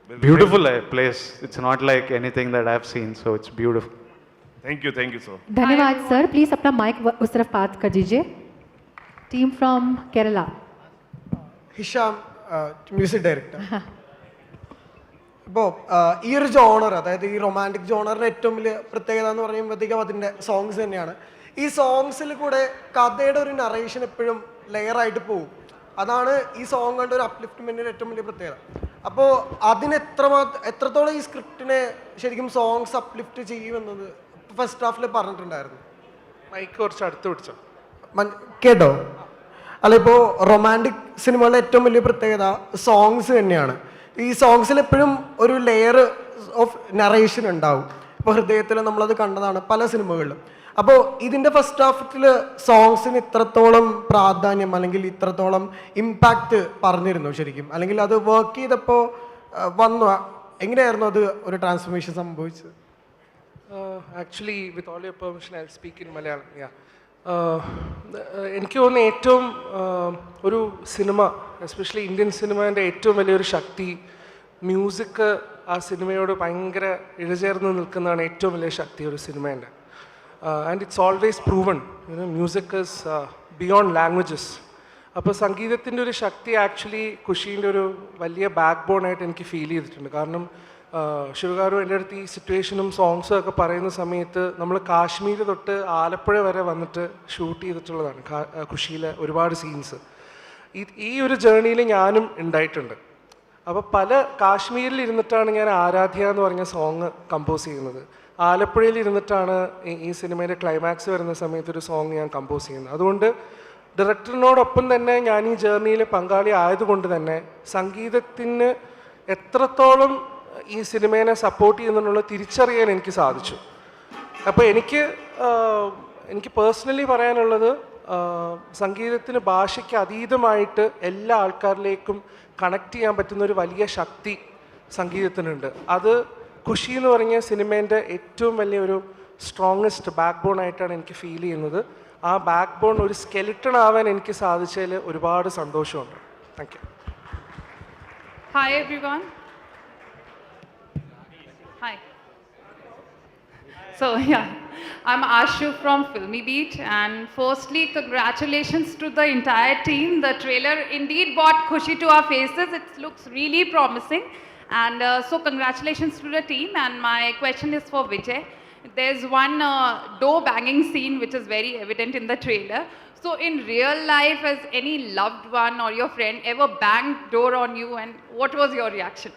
ब्यूटीफुल है place it's not like anything that I have seen so it's beautiful thank you sir धन्यवाद सर प्लीज अपना माइक उस तरफ पास कर दीजिए team from Kerala Hisham music director ഇപ്പോൾ ഈ ഒരു ജോണർ അതായത് ഈ റൊമാൻറ്റിക് ജോണറിൻ്റെ ഏറ്റവും വലിയ പ്രത്യേകത എന്ന് പറയുമ്പോഴത്തേക്കും അതിൻ്റെ സോങ്സ് തന്നെയാണ് ഈ സോങ്സിൽ കൂടെ കഥയുടെ ഒരു നറേഷൻ എപ്പോഴും ലെയറായിട്ട് പോകും. അതാണ് ഈ സോങ്ങുകളുടെ ഒരു അപ്ലിഫ്റ്റ്മെൻറ്റിൻ്റെ ഏറ്റവും വലിയ പ്രത്യേകത. അപ്പോൾ അതിന് എത്രത്തോളം ഈ സ്ക്രിപ്റ്റിനെ ശരിക്കും സോങ്സ് അപ്ലിഫ്റ്റ് ചെയ്യുമെന്നത് ഫസ്റ്റ് ഹാഫിൽ പറഞ്ഞിട്ടുണ്ടായിരുന്നു. മൈക്ക് കുറച്ച് അടുത്ത് പിടിച്ചോ, കേട്ടോ? അല്ല, ഇപ്പോൾ റൊമാൻറ്റിക് സിനിമകളുടെ ഏറ്റവും വലിയ പ്രത്യേകത സോങ്സ് തന്നെയാണ്. ഈ സോങ്സിൽ എപ്പോഴും ഒരു ലെയർ ഓഫ് നറേഷൻ ഉണ്ടാവും. ഇപ്പോൾ ഹൃദയത്തിൽ നമ്മളത് കണ്ടതാണ് പല സിനിമകളിലും. അപ്പോൾ ഇതിൻ്റെ ഫസ്റ്റ് ഹാഫിൽ സോങ്സിന് ഇത്രത്തോളം പ്രാധാന്യം അല്ലെങ്കിൽ ഇത്രത്തോളം ഇമ്പാക്റ്റ് പറഞ്ഞിരുന്നു ശരിക്കും, അല്ലെങ്കിൽ അത് വർക്ക് ചെയ്തപ്പോൾ വന്നു എങ്ങനെയായിരുന്നു അത് ഒരു ട്രാൻസ്ഫോർമേഷൻ സംഭവിച്ചത്? Actually with all your permission I speak in Malayalam. എനിക്ക് തോന്നുന്നു ഏറ്റവും ഒരു സിനിമ, എസ്പെഷ്യലി ഇന്ത്യൻ സിനിമേൻ്റെ ഏറ്റവും വലിയൊരു ശക്തി മ്യൂസിക്. ആ സിനിമയോട് ഭയങ്കര ഇഴചേർന്ന് നിൽക്കുന്നതാണ് ഏറ്റവും വലിയ ശക്തി ഒരു സിനിമേൻ്റെ. And it's always proven, music is beyond languages. അപ്പോൾ സംഗീതത്തിൻ്റെ ഒരു ശക്തി ആക്ച്വലി ഖുഷീൻ്റെ ഒരു വലിയ ബാക്ക് ബോണായിട്ട് എനിക്ക് ഫീൽ ചെയ്തിട്ടുണ്ട്. കാരണം ശിവകാരു എൻ്റെ അടുത്ത് ഈ സിറ്റുവേഷനും സോങ്സും ഒക്കെ പറയുന്ന സമയത്ത് നമ്മൾ കാശ്മീർ തൊട്ട് ആലപ്പുഴ വരെ വന്നിട്ട് ഷൂട്ട് ചെയ്തിട്ടുള്ളതാണ് ഖുഷിയിലെ ഒരുപാട് സീൻസ്. ഈ ഒരു ജേർണിയിൽ ഞാനും ഉണ്ടായിട്ടുണ്ട്. അപ്പോൾ പല കാശ്മീരിൽ ഇരുന്നിട്ടാണ് ഞാൻ ആരാധ്യ എന്ന് പറഞ്ഞ സോങ് കമ്പോസ് ചെയ്യുന്നത്. ആലപ്പുഴയിൽ ഇരുന്നിട്ടാണ് ഈ സിനിമയുടെ ക്ലൈമാക്സ് വരുന്ന സമയത്ത് ഒരു സോങ് ഞാൻ കമ്പോസ് ചെയ്യുന്നത്. അതുകൊണ്ട് ഡയറക്ടറിനോടൊപ്പം തന്നെ ഞാൻ ഈ ജേർണിയിൽ പങ്കാളി ആയതുകൊണ്ട് തന്നെ സംഗീതത്തിന് എത്രത്തോളം ഈ സിനിമേനെ സപ്പോർട്ട് ചെയ്യുന്നുള്ള തിരിച്ചറിയാൻ എനിക്ക് സാധിച്ചു. അപ്പോൾ എനിക്ക് പേഴ്സണലി പറയാനുള്ളത്, സംഗീതത്തിന് ഭാഷയ്ക്ക് അതീതമായിട്ട് എല്ലാ ആൾക്കാരിലേക്കും കണക്ട് ചെയ്യാൻ പറ്റുന്ന ഒരു വലിയ ശക്തി സംഗീതത്തിനുണ്ട്. അത് ഖുഷി എന്ന് പറഞ്ഞ സിനിമേൻ്റെ ഏറ്റവും വലിയൊരു സ്ട്രോങ്ങസ്റ്റ് ബാക്ക് ബോൺ ആയിട്ടാണ് എനിക്ക് ഫീൽ ചെയ്യുന്നത്. ആ ബാക്ക് ബോൺ ഒരു സ്കെലിട്ടൺ ആവാൻ എനിക്ക് സാധിച്ചതിൽ ഒരുപാട് സന്തോഷമുണ്ട്. Thank you. Hi everyone. Hi. So yeah, I'm Ashu from Filmy Beat, and firstly congratulations to the entire team. The trailer indeed brought Khushi to our faces. It looks really promising, and so congratulations to the team. And my question is for Vijay. There's one door banging scene which is very evident in the trailer. So in real life, has any loved one or your friend ever banged door on you, and what was your reaction?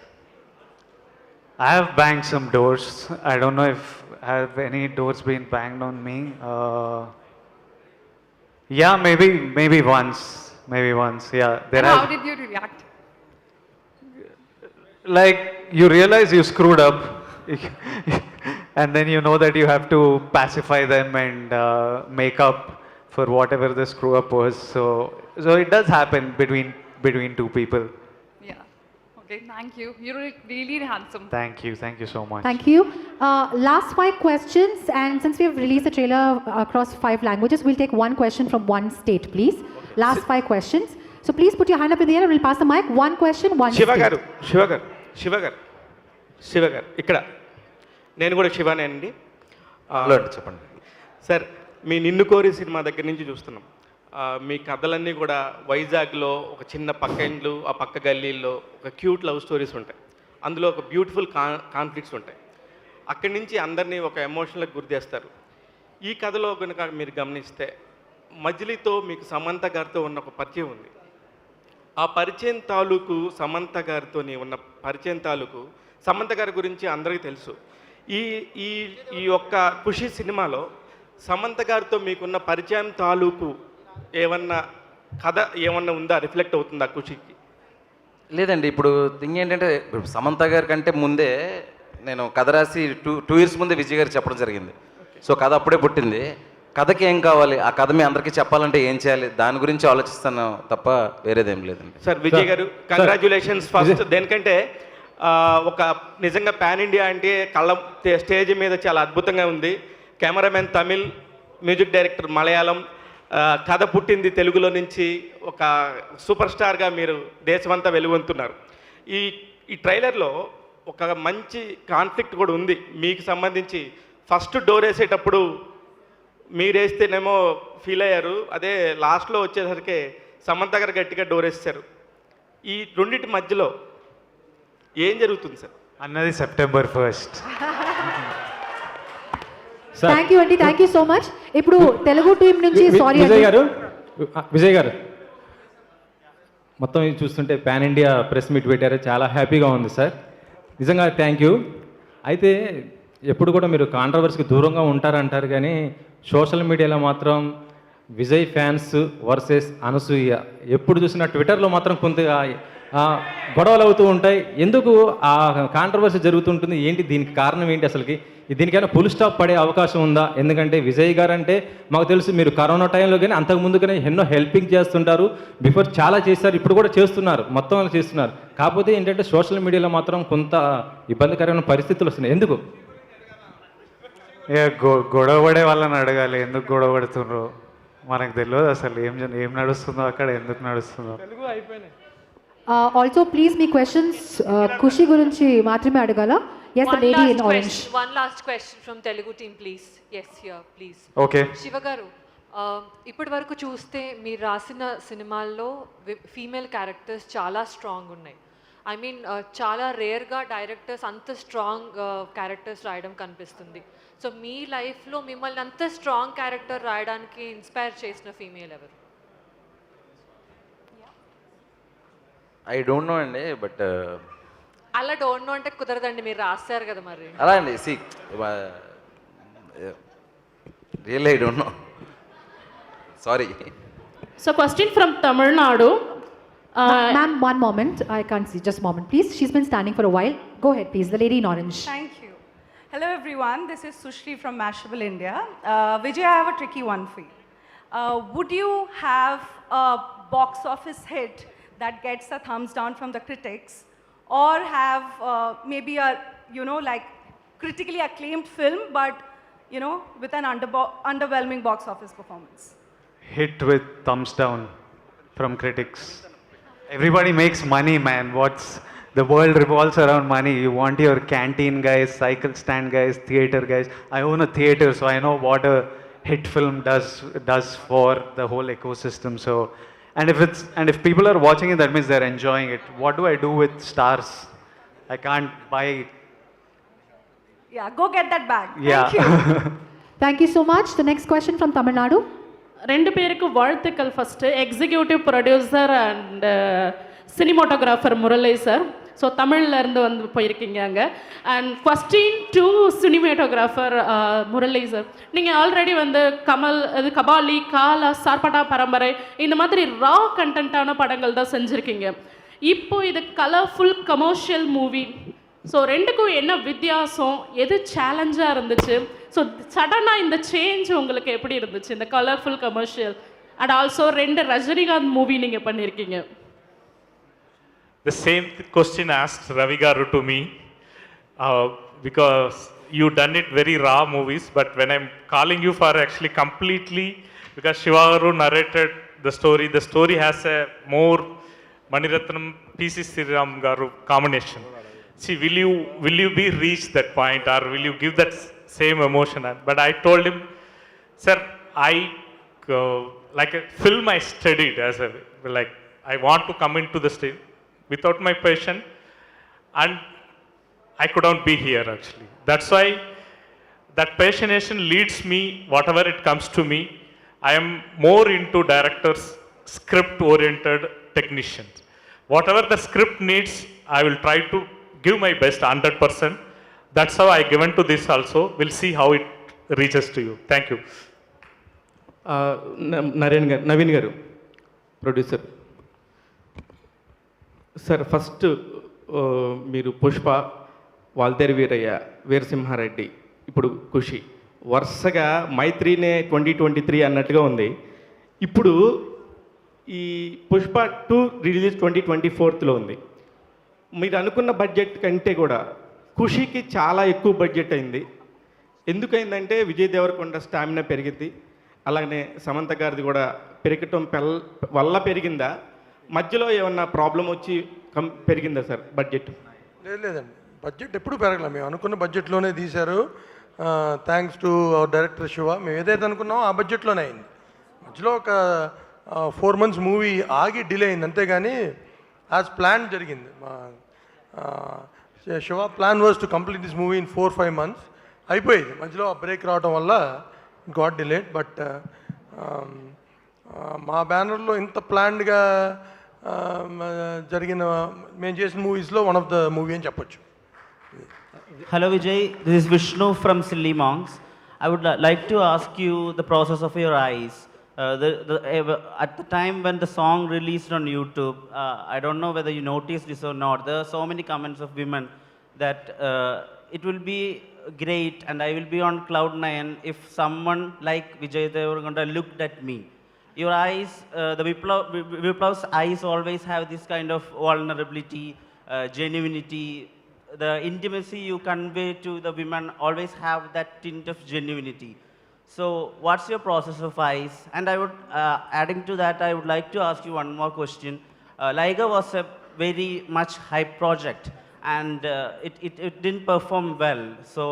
I have banged some doors. I don't know if have any doors been banged on me. Yeah, maybe once. Yeah. And how did you react? Like, you realize you screwed up, and then you know that you have to pacify them and make up for whatever the screw up was. So it does happen between two people. Okay, thank you. You're really handsome. Thank you so much. Thank you. Last 5 questions, and since we have released the trailer across 5 languages, we'll take one question from one state, please. Okay. Last 5 questions. So please put your hand up in the air and we'll pass the mic. One question, one state. శివగారు ఇక్కడ నేను కూడా శివానే అండి. చెప్పండి sir, మీ నిన్ను కోరి cinema దగ్గర నుంచి చూస్తున్నాం. మీ కథలన్నీ కూడా వైజాగ్లో ఒక చిన్న పక్క ఇండ్లు, ఆ పక్క గల్లీల్లో ఒక క్యూట్ లవ్ స్టోరీస్ ఉంటాయి. అందులో ఒక బ్యూటిఫుల్ కాన్ఫ్లిక్ట్స్ ఉంటాయి. అక్కడి నుంచి అందరినీ ఒక ఎమోషనల్కి గురి చేస్తారు. ఈ కథలో కనుక మీరు గమనిస్తే మజిలీతో మీకు సమంత గారితో ఉన్న ఒక పరిచయం ఉంది. ఆ పరిచయం తాలూకు సమంత గారితో ఉన్న పరిచయం తాలూకు సమంత గారి గురించి అందరికీ తెలుసు. ఈ యొక్క ఖుషి సినిమాలో సమంత గారితో మీకున్న పరిచయం తాలూకు ఏమన్నా కథ ఏమన్నా ఉందా, రిఫ్లెక్ట్ అవుతుందా ఖుషికి? లేదండి. ఇప్పుడు థింగ్ ఏంటంటే, సమంత గారి కంటే ముందే నేను కథ రాసి టూ ఇయర్స్ ముందే విజయ్ గారు చెప్పడం జరిగింది. సో కథ అప్పుడే పుట్టింది. కథకి ఏం కావాలి, ఆ కథ మీ అందరికీ చెప్పాలంటే ఏం చేయాలి, దాని గురించి ఆలోచిస్తాను తప్ప వేరేదేం లేదండి. సార్, విజయ్ గారు కంగ్రాచ్యులేషన్స్ ఫస్ట్. దేనికంటే ఒక నిజంగా పాన్ ఇండియా అంటే కళ్ళ స్టేజ్ మీద చాలా అద్భుతంగా ఉంది. Cameraman Tamil, music director Malayalam, కథ పుట్టింది తెలుగులో నుంచి. ఒక సూపర్ స్టార్గా మీరు దేశమంతా వెలుగొందుతున్నారు. ఈ ట్రైలర్లో ఒక మంచి కాన్ఫ్లిక్ట్ కూడా ఉంది మీకు సంబంధించి. ఫస్ట్ డోర్ వేసేటప్పుడు మీరేస్తేనేమో ఫీల్ అయ్యారు, అదే లాస్ట్లో వచ్చేసరికి సమంత గారు గట్టిగా డోర్ వేస్తారు. ఈ రెండింటి మధ్యలో ఏం జరుగుతుంది సార్? అన్నది September 1st. థ్యాంక్ యూ అండి, థ్యాంక్ యూ సో మచ్. ఇప్పుడు తెలుగు టీం నుంచి సారీ విజయ్ గారు మొత్తం ఇది చూస్తుంటే పాన్ ఇండియా ప్రెస్ మీట్ పెట్టారు, చాలా హ్యాపీగా ఉంది సార్, నిజంగా థ్యాంక్ యూ. అయితే ఎప్పుడు కూడా మీరు కాంట్రవర్సీకి దూరంగా ఉంటారంటారు, కానీ సోషల్ మీడియాలో మాత్రం విజయ్ ఫ్యాన్స్ వర్సెస్ అనసూయ ఎప్పుడు చూసినా ట్విట్టర్లో మాత్రం కొంత గొడవలు అవుతూ ఉంటాయి. ఎందుకు ఆ కాంట్రవర్సీ జరుగుతుంటుంది, ఏంటి దీనికి కారణం ఏంటి, అసలుకి దీనికైనా ఫుల్ స్టాప్ పడే అవకాశం ఉందా? ఎందుకంటే విజయ్ గారు అంటే మాకు తెలుసు మీరు కరోనా టైంలో కానీ అంతకుముందు కానీ ఎన్నో హెల్పింగ్ చేస్తుంటారు, బిఫోర్ చాలా చేశారు, ఇప్పుడు కూడా చేస్తున్నారు, మొత్తం చేస్తున్నారు. కాకపోతే ఏంటంటే సోషల్ మీడియాలో మాత్రం కొంత ఇబ్బందికరమైన పరిస్థితులు వస్తున్నాయి, ఎందుకు? గొడవ పడే వాళ్ళని అడగాలి, ఎందుకు గొడవ పడుతుండ్రు మనకు తెలియదు అసలు, ఏం నడుస్తుందో అక్కడ, ఎందుకు నడుస్తుందో. ఆల్సో ప్లీజ్ మీ క్వశ్చన్స్ ఖుషి గురించి మాత్రమే అడగాల. Yes, the lady in orange. One last question from Telugu team, please. Yes, here, please. Okay. Shiva గారు, ఇప్పటి వరకు చూస్తే మీరు రాసిన సినిమాల్లో ఫీమేల్ క్యారెక్టర్స్ చాలా స్ట్రాంగ్ ఉన్నాయి. ఐ మీన్ చాలా రేర్గా డైరెక్టర్స్ అంత స్ట్రాంగ్ క్యారెక్టర్స్ రాయడం కనిపిస్తుంది. సో మీ లైఫ్లో మిమ్మల్ని అంత స్ట్రాంగ్ క్యారెక్టర్ రాయడానికి ఇన్స్పైర్ చేసిన ఫీమేల్ ఎవరు? ఐ డోంట్ నో అండి, బట్ అలా డోంట్ నో అంటే కుదరదండి, మీరు రాస్తారు కదా మరి. అలా అండి, see really I don't know, sorry. So question from Tamil Nadu. Ma'am, one moment. I can't see. Just a moment, please. She's been standing for a while. Go ahead, please. The lady in orange. Thank you. Hello, everyone. This is Sushri from Mashable, India. Vijay, I have a tricky one for you. Would you have a box office hit that gets a thumbs down from the critics, or have maybe a, like critically acclaimed film, but, with an underwhelming box office performance? Hit with thumbs down from critics. Everybody makes money, man. The world revolves around money. You want your canteen guys, cycle stand guys, theater guys. I own a theater, so I know what a hit film does for the whole ecosystem. So, and if people are watching it, that means they're enjoying it. What do I do with stars? I can't buy. Yeah, go get that bag. Yeah. Thank you. Thank you so much. The next question from Tamil Nadu. ரெண்டு பேருக்கு வாழ்த்துக்கள். First executive producer and cinematographer Murali sir. So தமிழ்லேருந்து வந்து போயிருக்கீங்க அங்கே. And question to cinematographer Murali sir, நீங்கள் already வந்து கபாலி, காலா, சார்பட்டா பரம்பரை இந்த மாதிரி ரா கண்டென்ட்டான படங்கள் தான் செஞ்சுருக்கீங்க. இப்போ இது கலர்ஃபுல் கமர்ஷியல் மூவி. ஸோ ரெண்டுக்கும் என்ன வித்தியாசம், எது சேலஞ்சாக இருந்துச்சு? ஸோ சடனாக இந்த சேஞ்ச் உங்களுக்கு எப்படி இருந்துச்சு, இந்த கலர்ஃபுல் கமர்ஷியல் அண்ட் ஆல்சோ ரெண்டு ரஜினிகாந்த் மூவி நீங்கள் பண்ணியிருக்கீங்க? The same question asked Ravi Garu to me, because you done it very raw movies, but when I'm calling you for actually completely, because Shiva Garu narrated the story has a more Maniratnam P.C. Sriram Garu combination. See, will you be reach that point, or will you give that same emotion? But I told him, sir, like a film I studied as I want to come into the stage. Without my passion, and I couldn't be here actually. That's why that passionation leads me, whatever it comes to me. I am more into directors, script-oriented technicians. Whatever the script needs, I will try to give my best 100%. That's how I given to this also. We'll see how it reaches to you. Thank you. Naveen గారు, producer sir. First మీరు పుష్ప, వాల్తేరు వీరయ్య, వీరసింహారెడ్డి, ఇప్పుడు ఖుషి, వరుసగా మైత్రినే 2023 అన్నట్టుగా ఉంది. ఇప్పుడు ఈ Pushpa 2 release 2024లో ఉంది. మీరు అనుకున్న బడ్జెట్ కంటే కూడా ఖుషికి చాలా ఎక్కువ బడ్జెట్ అయింది. ఎందుకైందంటే విజయ్ దేవరకొండ స్టామినా పెరిగింది, అలాగనే సమంత గారిది కూడా పెరగటం వల్ల పెరిగిందా, మధ్యలో ఏమన్నా ప్రాబ్లం వచ్చి పెరిగిందా సార్ బడ్జెట్? లేదండి, బడ్జెట్ ఎప్పుడు పెరగలేదు. మేము అనుకున్న బడ్జెట్లోనే తీశారు. Thanks to our director Shiva. మేము ఏదైతే అనుకున్నామో ఆ బడ్జెట్లోనే అయింది. మధ్యలో ఒక 4 months మూవీ ఆగి డిలే అయింది, అంతేగాని యాజ్ ప్లాన్ జరిగింది. మా Shiva plan was to complete this movie in 4-5 months. అయిపోయేది. మధ్యలో బ్రేక్ రావడం వల్ల గాట్ డిలేడ్. బట్ మా బ్యానర్లో ఇంత ప్లాన్డ్గా జరిగిన మేము చేసిన మూవీస్లో వన్ ఆఫ్ ద మూవీ అని చెప్పొచ్చు. Hello Vijay, this is Vishnu from Silly Monks. I would like to ask you the process of your eyes. At the time when the song released on YouTube, I don't know whether you noticed this or not, there are so many comments of women that it will be great and I will be on cloud 9 if someone like Vijay Deverakonda looked at me. Your eyes, the Viplav's eyes always have this kind of vulnerability, genuinity. The intimacy you convey to the women always have that tint of genuinity. So what's your process of eyes? And I would, adding to that, I would like to ask you one more question. Liger was a very much hype project and it didn't perform well. So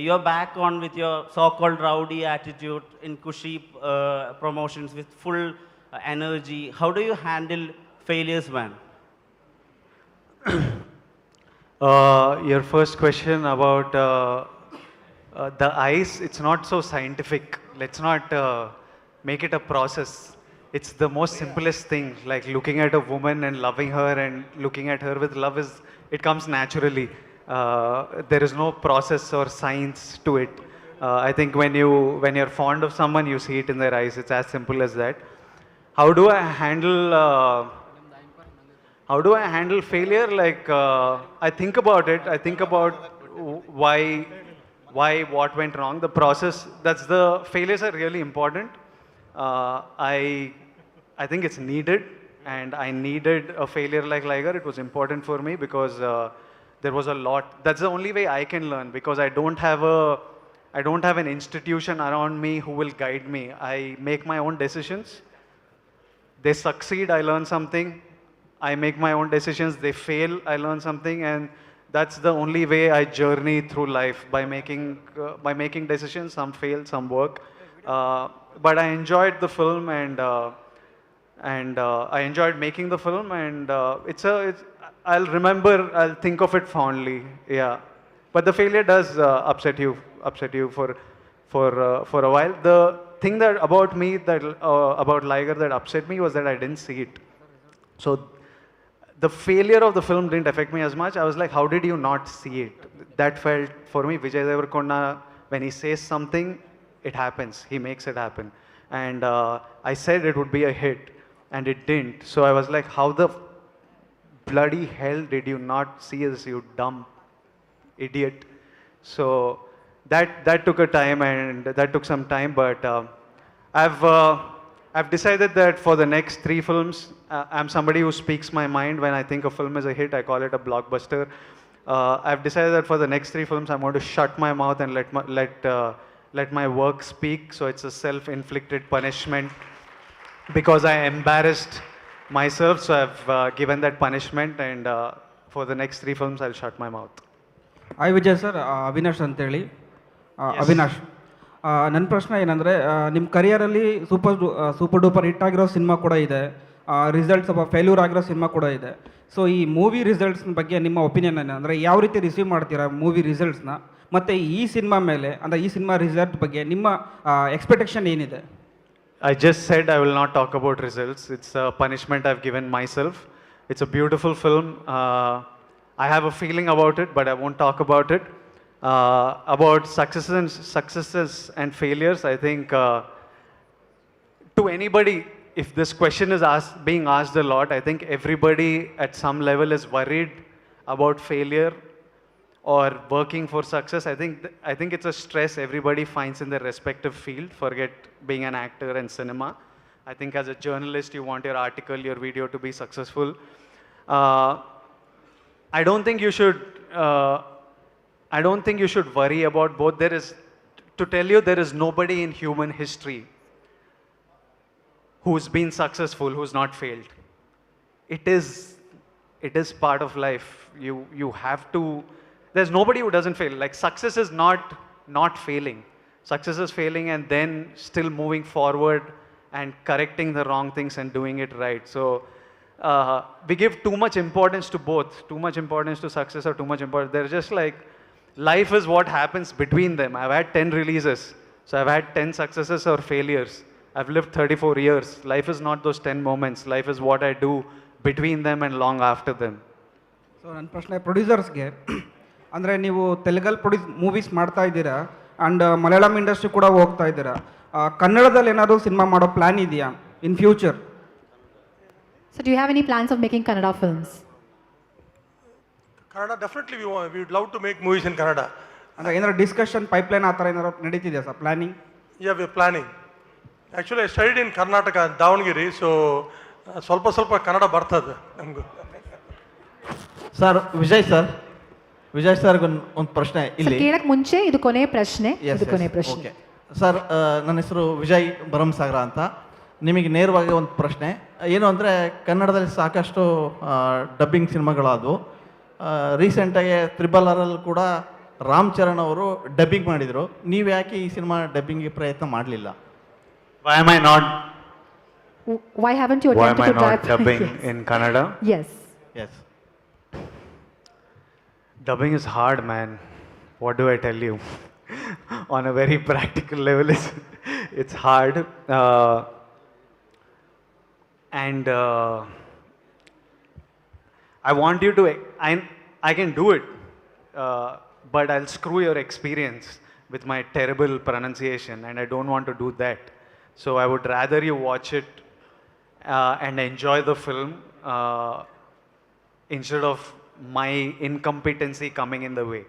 you're back on with your so-called rowdy attitude in Kushi promotions with full energy. How do you handle failures, man? Your first question about the eyes, it's not so scientific. Let's not make it a process. It's the most simplest thing, like looking at a woman and loving her and looking at her with love it comes naturally. There is no process or science to it. I think when you're fond of someone, you see it in their eyes. It's as simple as that. How do I handle failure? Like, I think about it. I think about why, what went wrong, the process. The failures are really important. I think it's needed, and I needed a failure like Liger. It was important for me because there was a lot. That's the only way I can learn, because I don't have an institution around me who will guide me. I make my own decisions. They succeed, I learn something. I make my own decisions, they fail, I learn something, and that's the only way I journey through life, by making decisions. Some fail, some work. But I enjoyed the film, and I enjoyed making the film, and I'll think of it fondly, yeah. But the failure does upset you for a while. The thing that about me, about Liger, that upset me was that I didn't see it. So the failure of the film didn't affect me as much. I was like, how did you not see it? That felt for me, Vijay Deverakonda, when he says something, it happens. He makes it happen. And I said it would be a hit, and it didn't. So I was like, how the bloody hell did you not see this, you dumb idiot? So that took a time, and that took some time, but I've decided that for the next 3 films, I'm somebody who speaks my mind. When I think a film is a hit, I call it a blockbuster. I've decided that for the next 3 films, I'm going to shut my mouth and let my work speak. So it's a self-inflicted punishment because I embarrassed myself. So I've given that punishment, and for the next 3 films, I'll shut my mouth. Hi Vijay sir, Avinash ಅಂತೇಳಿ. ಅವಿನಾಶ್, ನನ್ನ ಪ್ರಶ್ನೆ ಏನಂದರೆ, ನಿಮ್ಮ ಕರಿಯರಲ್ಲಿ super duper hit ಆಗಿರೋ cinema ಕೂಡ ಇದೆ, results ಸ್ವಲ್ಪ failure ಆಗಿರೋ ಸಿನಿಮಾ ಕೂಡ ಇದೆ. ಸೊ ಈ ಮೂವಿ ರಿಸಲ್ಟ್ಸ್ನ ಬಗ್ಗೆ ನಿಮ್ಮ ಒಪಿನಿಯನ್ ಏನಂದರೆ, ಯಾವ ರೀತಿ ರಿಸೀವ್ ಮಾಡ್ತೀರಾ ಮೂವಿ ರಿಸಲ್ಟ್ಸ್ನ, ಮತ್ತು ಈ ಸಿನಿಮಾ ಮೇಲೆ, ಅಂದರೆ ಈ ಸಿನಿಮಾ ರಿಸಲ್ಟ್ ಬಗ್ಗೆ ನಿಮ್ಮ ಎಕ್ಸ್ಪೆಕ್ಟೇಷನ್ ಏನಿದೆ? I just said I will not talk about results. It's a punishment I've given myself. It's a beautiful film. I have a feeling about it, but I won't talk about it. About successes and failures, I think to anybody, if this question is being asked a lot, I think everybody at some level is worried about failure or working for success. I think it's a stress everybody finds in their respective field. Forget being an actor and cinema. I think as a journalist, you want your article, your video to be successful. I don't think you should worry about both. To tell you, there is nobody in human history who's been successful, who's not failed. It is part of life. You have to. There's nobody who doesn't fail. Like, success is not failing. Success is failing and then still moving forward and correcting the wrong things and doing it right. So we give too much importance to both. Too much importance to success or too much importance. They're just like, life is what happens between them. I've had 10 releases, so I've had 10 successes or failures. I've lived 34 years. Life is not those 10 moments. Life is what I do between them and long after them. So ನನ್ನ ಪ್ರಶ್ನೆ ಪ್ರೊಡ್ಯೂಸರ್ಸ್ಗೆ, ಅಂದರೆ ನೀವು ತೆಲುಗಲ್ಲಿ movies ಮಾಡ್ತಾ ಇದ್ದೀರಾ and Malayalam industry ಕೂಡ ಹೋಗ್ತಾ ಇದ್ದೀರಾ, ಕನ್ನಡದಲ್ಲಿ ಏನಾದರೂ ಸಿನಿಮಾ ಮಾಡೋ ಪ್ಲ್ಯಾನ್ ಇದೆಯಾ in future? So do you have any plans of making Kannada films? Kannada, definitely we would love to make movies in Kannada. ಅಂದರೆ ಏನಾದ್ರು ಡಿಸ್ಕಷನ್ ಪೈಪ್ಲೈನ್ ಆ ಥರ ಏನಾದ್ರು ನಡೀತಿದೆಯಾ sir, planning? Yeah, we're planning. Actually, I studied in Karnataka, Davangere, so ಸ್ವಲ್ಪ ಕನ್ನಡ ಬರ್ತದೆ ನಮಗೂ. Sir Vijay ಸರ್ಗೆ ಒಂದು ಪ್ರಶ್ನೆ ಇಲ್ಲಿ ಕೇಳಕ್ಕೆ ಮುಂಚೆ ಇದು ಕೊನೆಯ ಪ್ರಶ್ನೆ. ಓಕೆ ಸರ್, ನನ್ನ ಹೆಸರು ವಿಜಯ್ ಭರಮಸಾಗರ ಅಂತ. ನಿಮಗೆ ನೇರವಾಗಿ ಒಂದು ಪ್ರಶ್ನೆ ಏನು ಅಂದರೆ, ಕನ್ನಡದಲ್ಲಿ ಸಾಕಷ್ಟು ಡಬ್ಬಿಂಗ್ ಸಿನಿಮಾಗಳಾದವು. ರೀಸೆಂಟಾಗಿ RRR ಕೂಡ ರಾಮ್ ಚರಣ್ ಅವರು ಡಬ್ಬಿಂಗ್ ಮಾಡಿದರು. ನೀವು ಯಾಕೆ ಈ ಸಿನಿಮಾ ಡಬ್ಬಿಂಗ್ಗೆ ಪ್ರಯತ್ನ ಮಾಡಲಿಲ್ಲ? Why am I not Why haven't you attempted to drive dubbing in Kannada? Yes. Dubbing is hard, man. What do I tell you? On a very practical level, it's hard. And I want you to, I can do it, but I'll screw your experience with my terrible pronunciation, and I don't want to do that. So I would rather you watch it and enjoy the film instead of my incompetency coming in the way.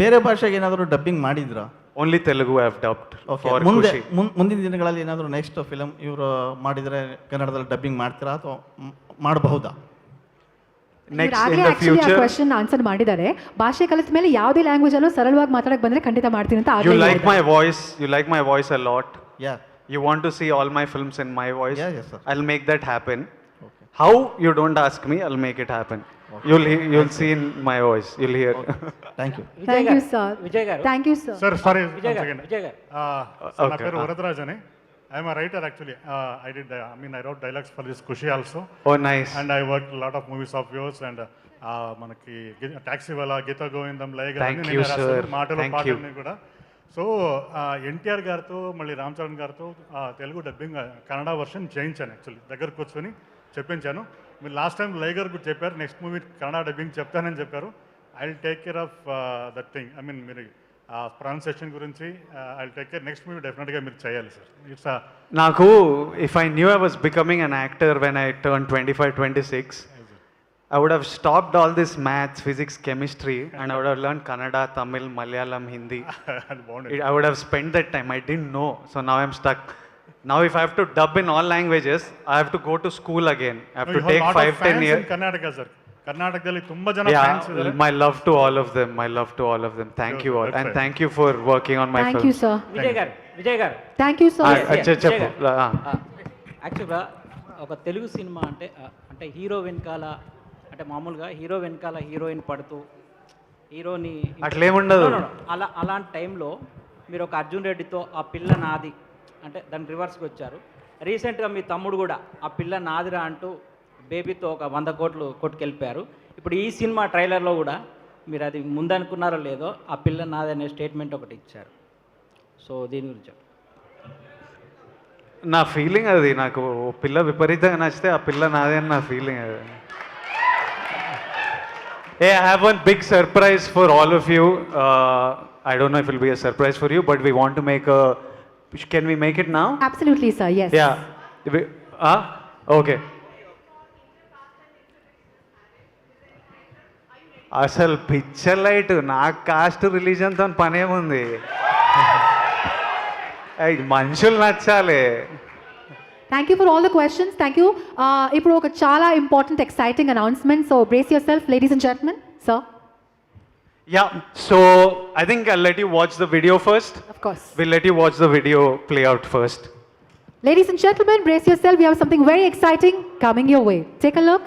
ಬೇರೆ ಭಾಷೆಗೆ ಏನಾದರೂ dubbing ಮಾಡಿದ್ರಾ? Only Telugu I have dubbed for ಮುಂದೆ Kushi. ಮುಂದಿನ ದಿನಗಳಲ್ಲಿ ಏನಾದರೂ next film ಇವರು ಮಾಡಿದರೆ ಕನ್ನಡದಲ್ಲಿ ಡಬ್ಬಿಂಗ್ ಮಾಡ್ತೀರಾ ಅಥವಾ ಮಾಡಬಹುದಾ? Next in the future. Question answer ಮಾಡಿದ್ದಾರೆ. ಭಾಷೆ ಕಲಿತ ಮೇಲೆ ಯಾವುದೇ ಲ್ಯಾಂಗ್ವೇಜ್ ಅಲ್ಲೂ ಸರಳವಾಗಿ ಮಾತಾಡಕ್ಕೆ ಬಂದ್ರೆ ಖಂಡಿತ ಮಾಡ್ತೀನಿ ಅಂತ. You like my voice? You like my voice a lot? Yeah. You want to see all my films in my voice? Yes, sir. I'll make that happen. Okay. How? You don't ask me. I'll make it happen. Okay. You'll see in my voice. You'll hear. Okay. Thank you. Thank you, sir. Vijay garu. Thank you, sir. Sir, sorry. Vijay garu. నా పేరు వరదరాజని. I am a writer actually. I wrote dialogues for this Kushi also. Oh, nice. And I worked a lot of movies of yours and మనకి taxi వాలా, గీత గోవిందం, లయగా మాటలు పాటలన్నీ కూడా. So NTR గారితో మళ్ళీ రామ్ చరణ్ గారితో Telugu dubbing Kannada version చేయించాను. యాక్చువల్లీ దగ్గర కూర్చొని చెప్పించాను. మీరు లాస్ట్ టైం లైగర్ కూడా చెప్పారు, నెక్స్ట్ మూవీ కన్నడ డబ్బింగ్ చెప్తానని చెప్పారు. I will take care of that thing. మీరు ప్రొనౌన్సియేషన్ గురించి I will take care. Next movie డెఫినెట్గా మీరు చేయాలి సార్. ఇట్స్ నాకు, if I knew I was becoming an actor when I turned 25, 26, I would have stopped all this maths, physics, chemistry, and I would have learned Kannada, Tamil, Malayalam, Hindi. I would have spent that time. I didn't know. So now I'm stuck. Now if I have to dub in all languages, I have to go to school again. I have to take 5-10 years. Karnataka, sir. Karnatakaದಲ್ಲಿ ತುಂಬಾ ಜನ fans ಇದ್ದಾರೆ. My love to all of them. My love to all of them. Thank you all. And thank you for working on my film. Thank you, sir. Vijay గారు. Thank you, sir. యాక్చువల్గా ఒక Telugu cinema అంటే hero వెనకాల, అంటే మామూలుగా hero వెనకాల heroine పడుతూ హీరోని అట్లేముండదు. అలాంటి టైంలో మీరు ఒక అర్జున్ రెడ్డితో ఆ పిల్ల నాది అంటే దాని రివర్స్కి వచ్చారు. రీసెంట్గా మీ తమ్ముడు కూడా ఆ పిల్ల నాదిరా అంటూ బేబీతో ఒక 100 కోట్లు కొట్టుకెళ్ళిపోయారు. ఇప్పుడు ఈ సినిమా ట్రైలర్లో కూడా మీరు అది ముందనుకున్నారో లేదో ఆ పిల్ల నాది అనే స్టేట్మెంట్ ఒకటి ఇచ్చారు. సో దీని గురించి నా ఫీలింగ్ అది. నాకు పిల్ల విపరీతంగా నచ్చితే ఆ పిల్ల నాదే అని నా ఫీలింగ్ అది. Hey, I have one big surprise for all of you. I don't know if it will be a surprise for you, but we want to make a... Can we make it now? Absolutely, sir. Yes. Yeah. Okay. అసలు picture light నాకు cost రిలీజన్తో పనేముంది, మనుషులు నచ్చాలి. Thank you for all the questions. Thank you. ఇప్పుడు ఒక చాలా important, exciting announcement. So brace yourself, ladies and gentlemen. Sir. Yeah. So I think I'll let you watch the video first. Of course. We'll let you watch the video play out first. Ladies and gentlemen, brace yourself. We have something very exciting coming your way. Take a look.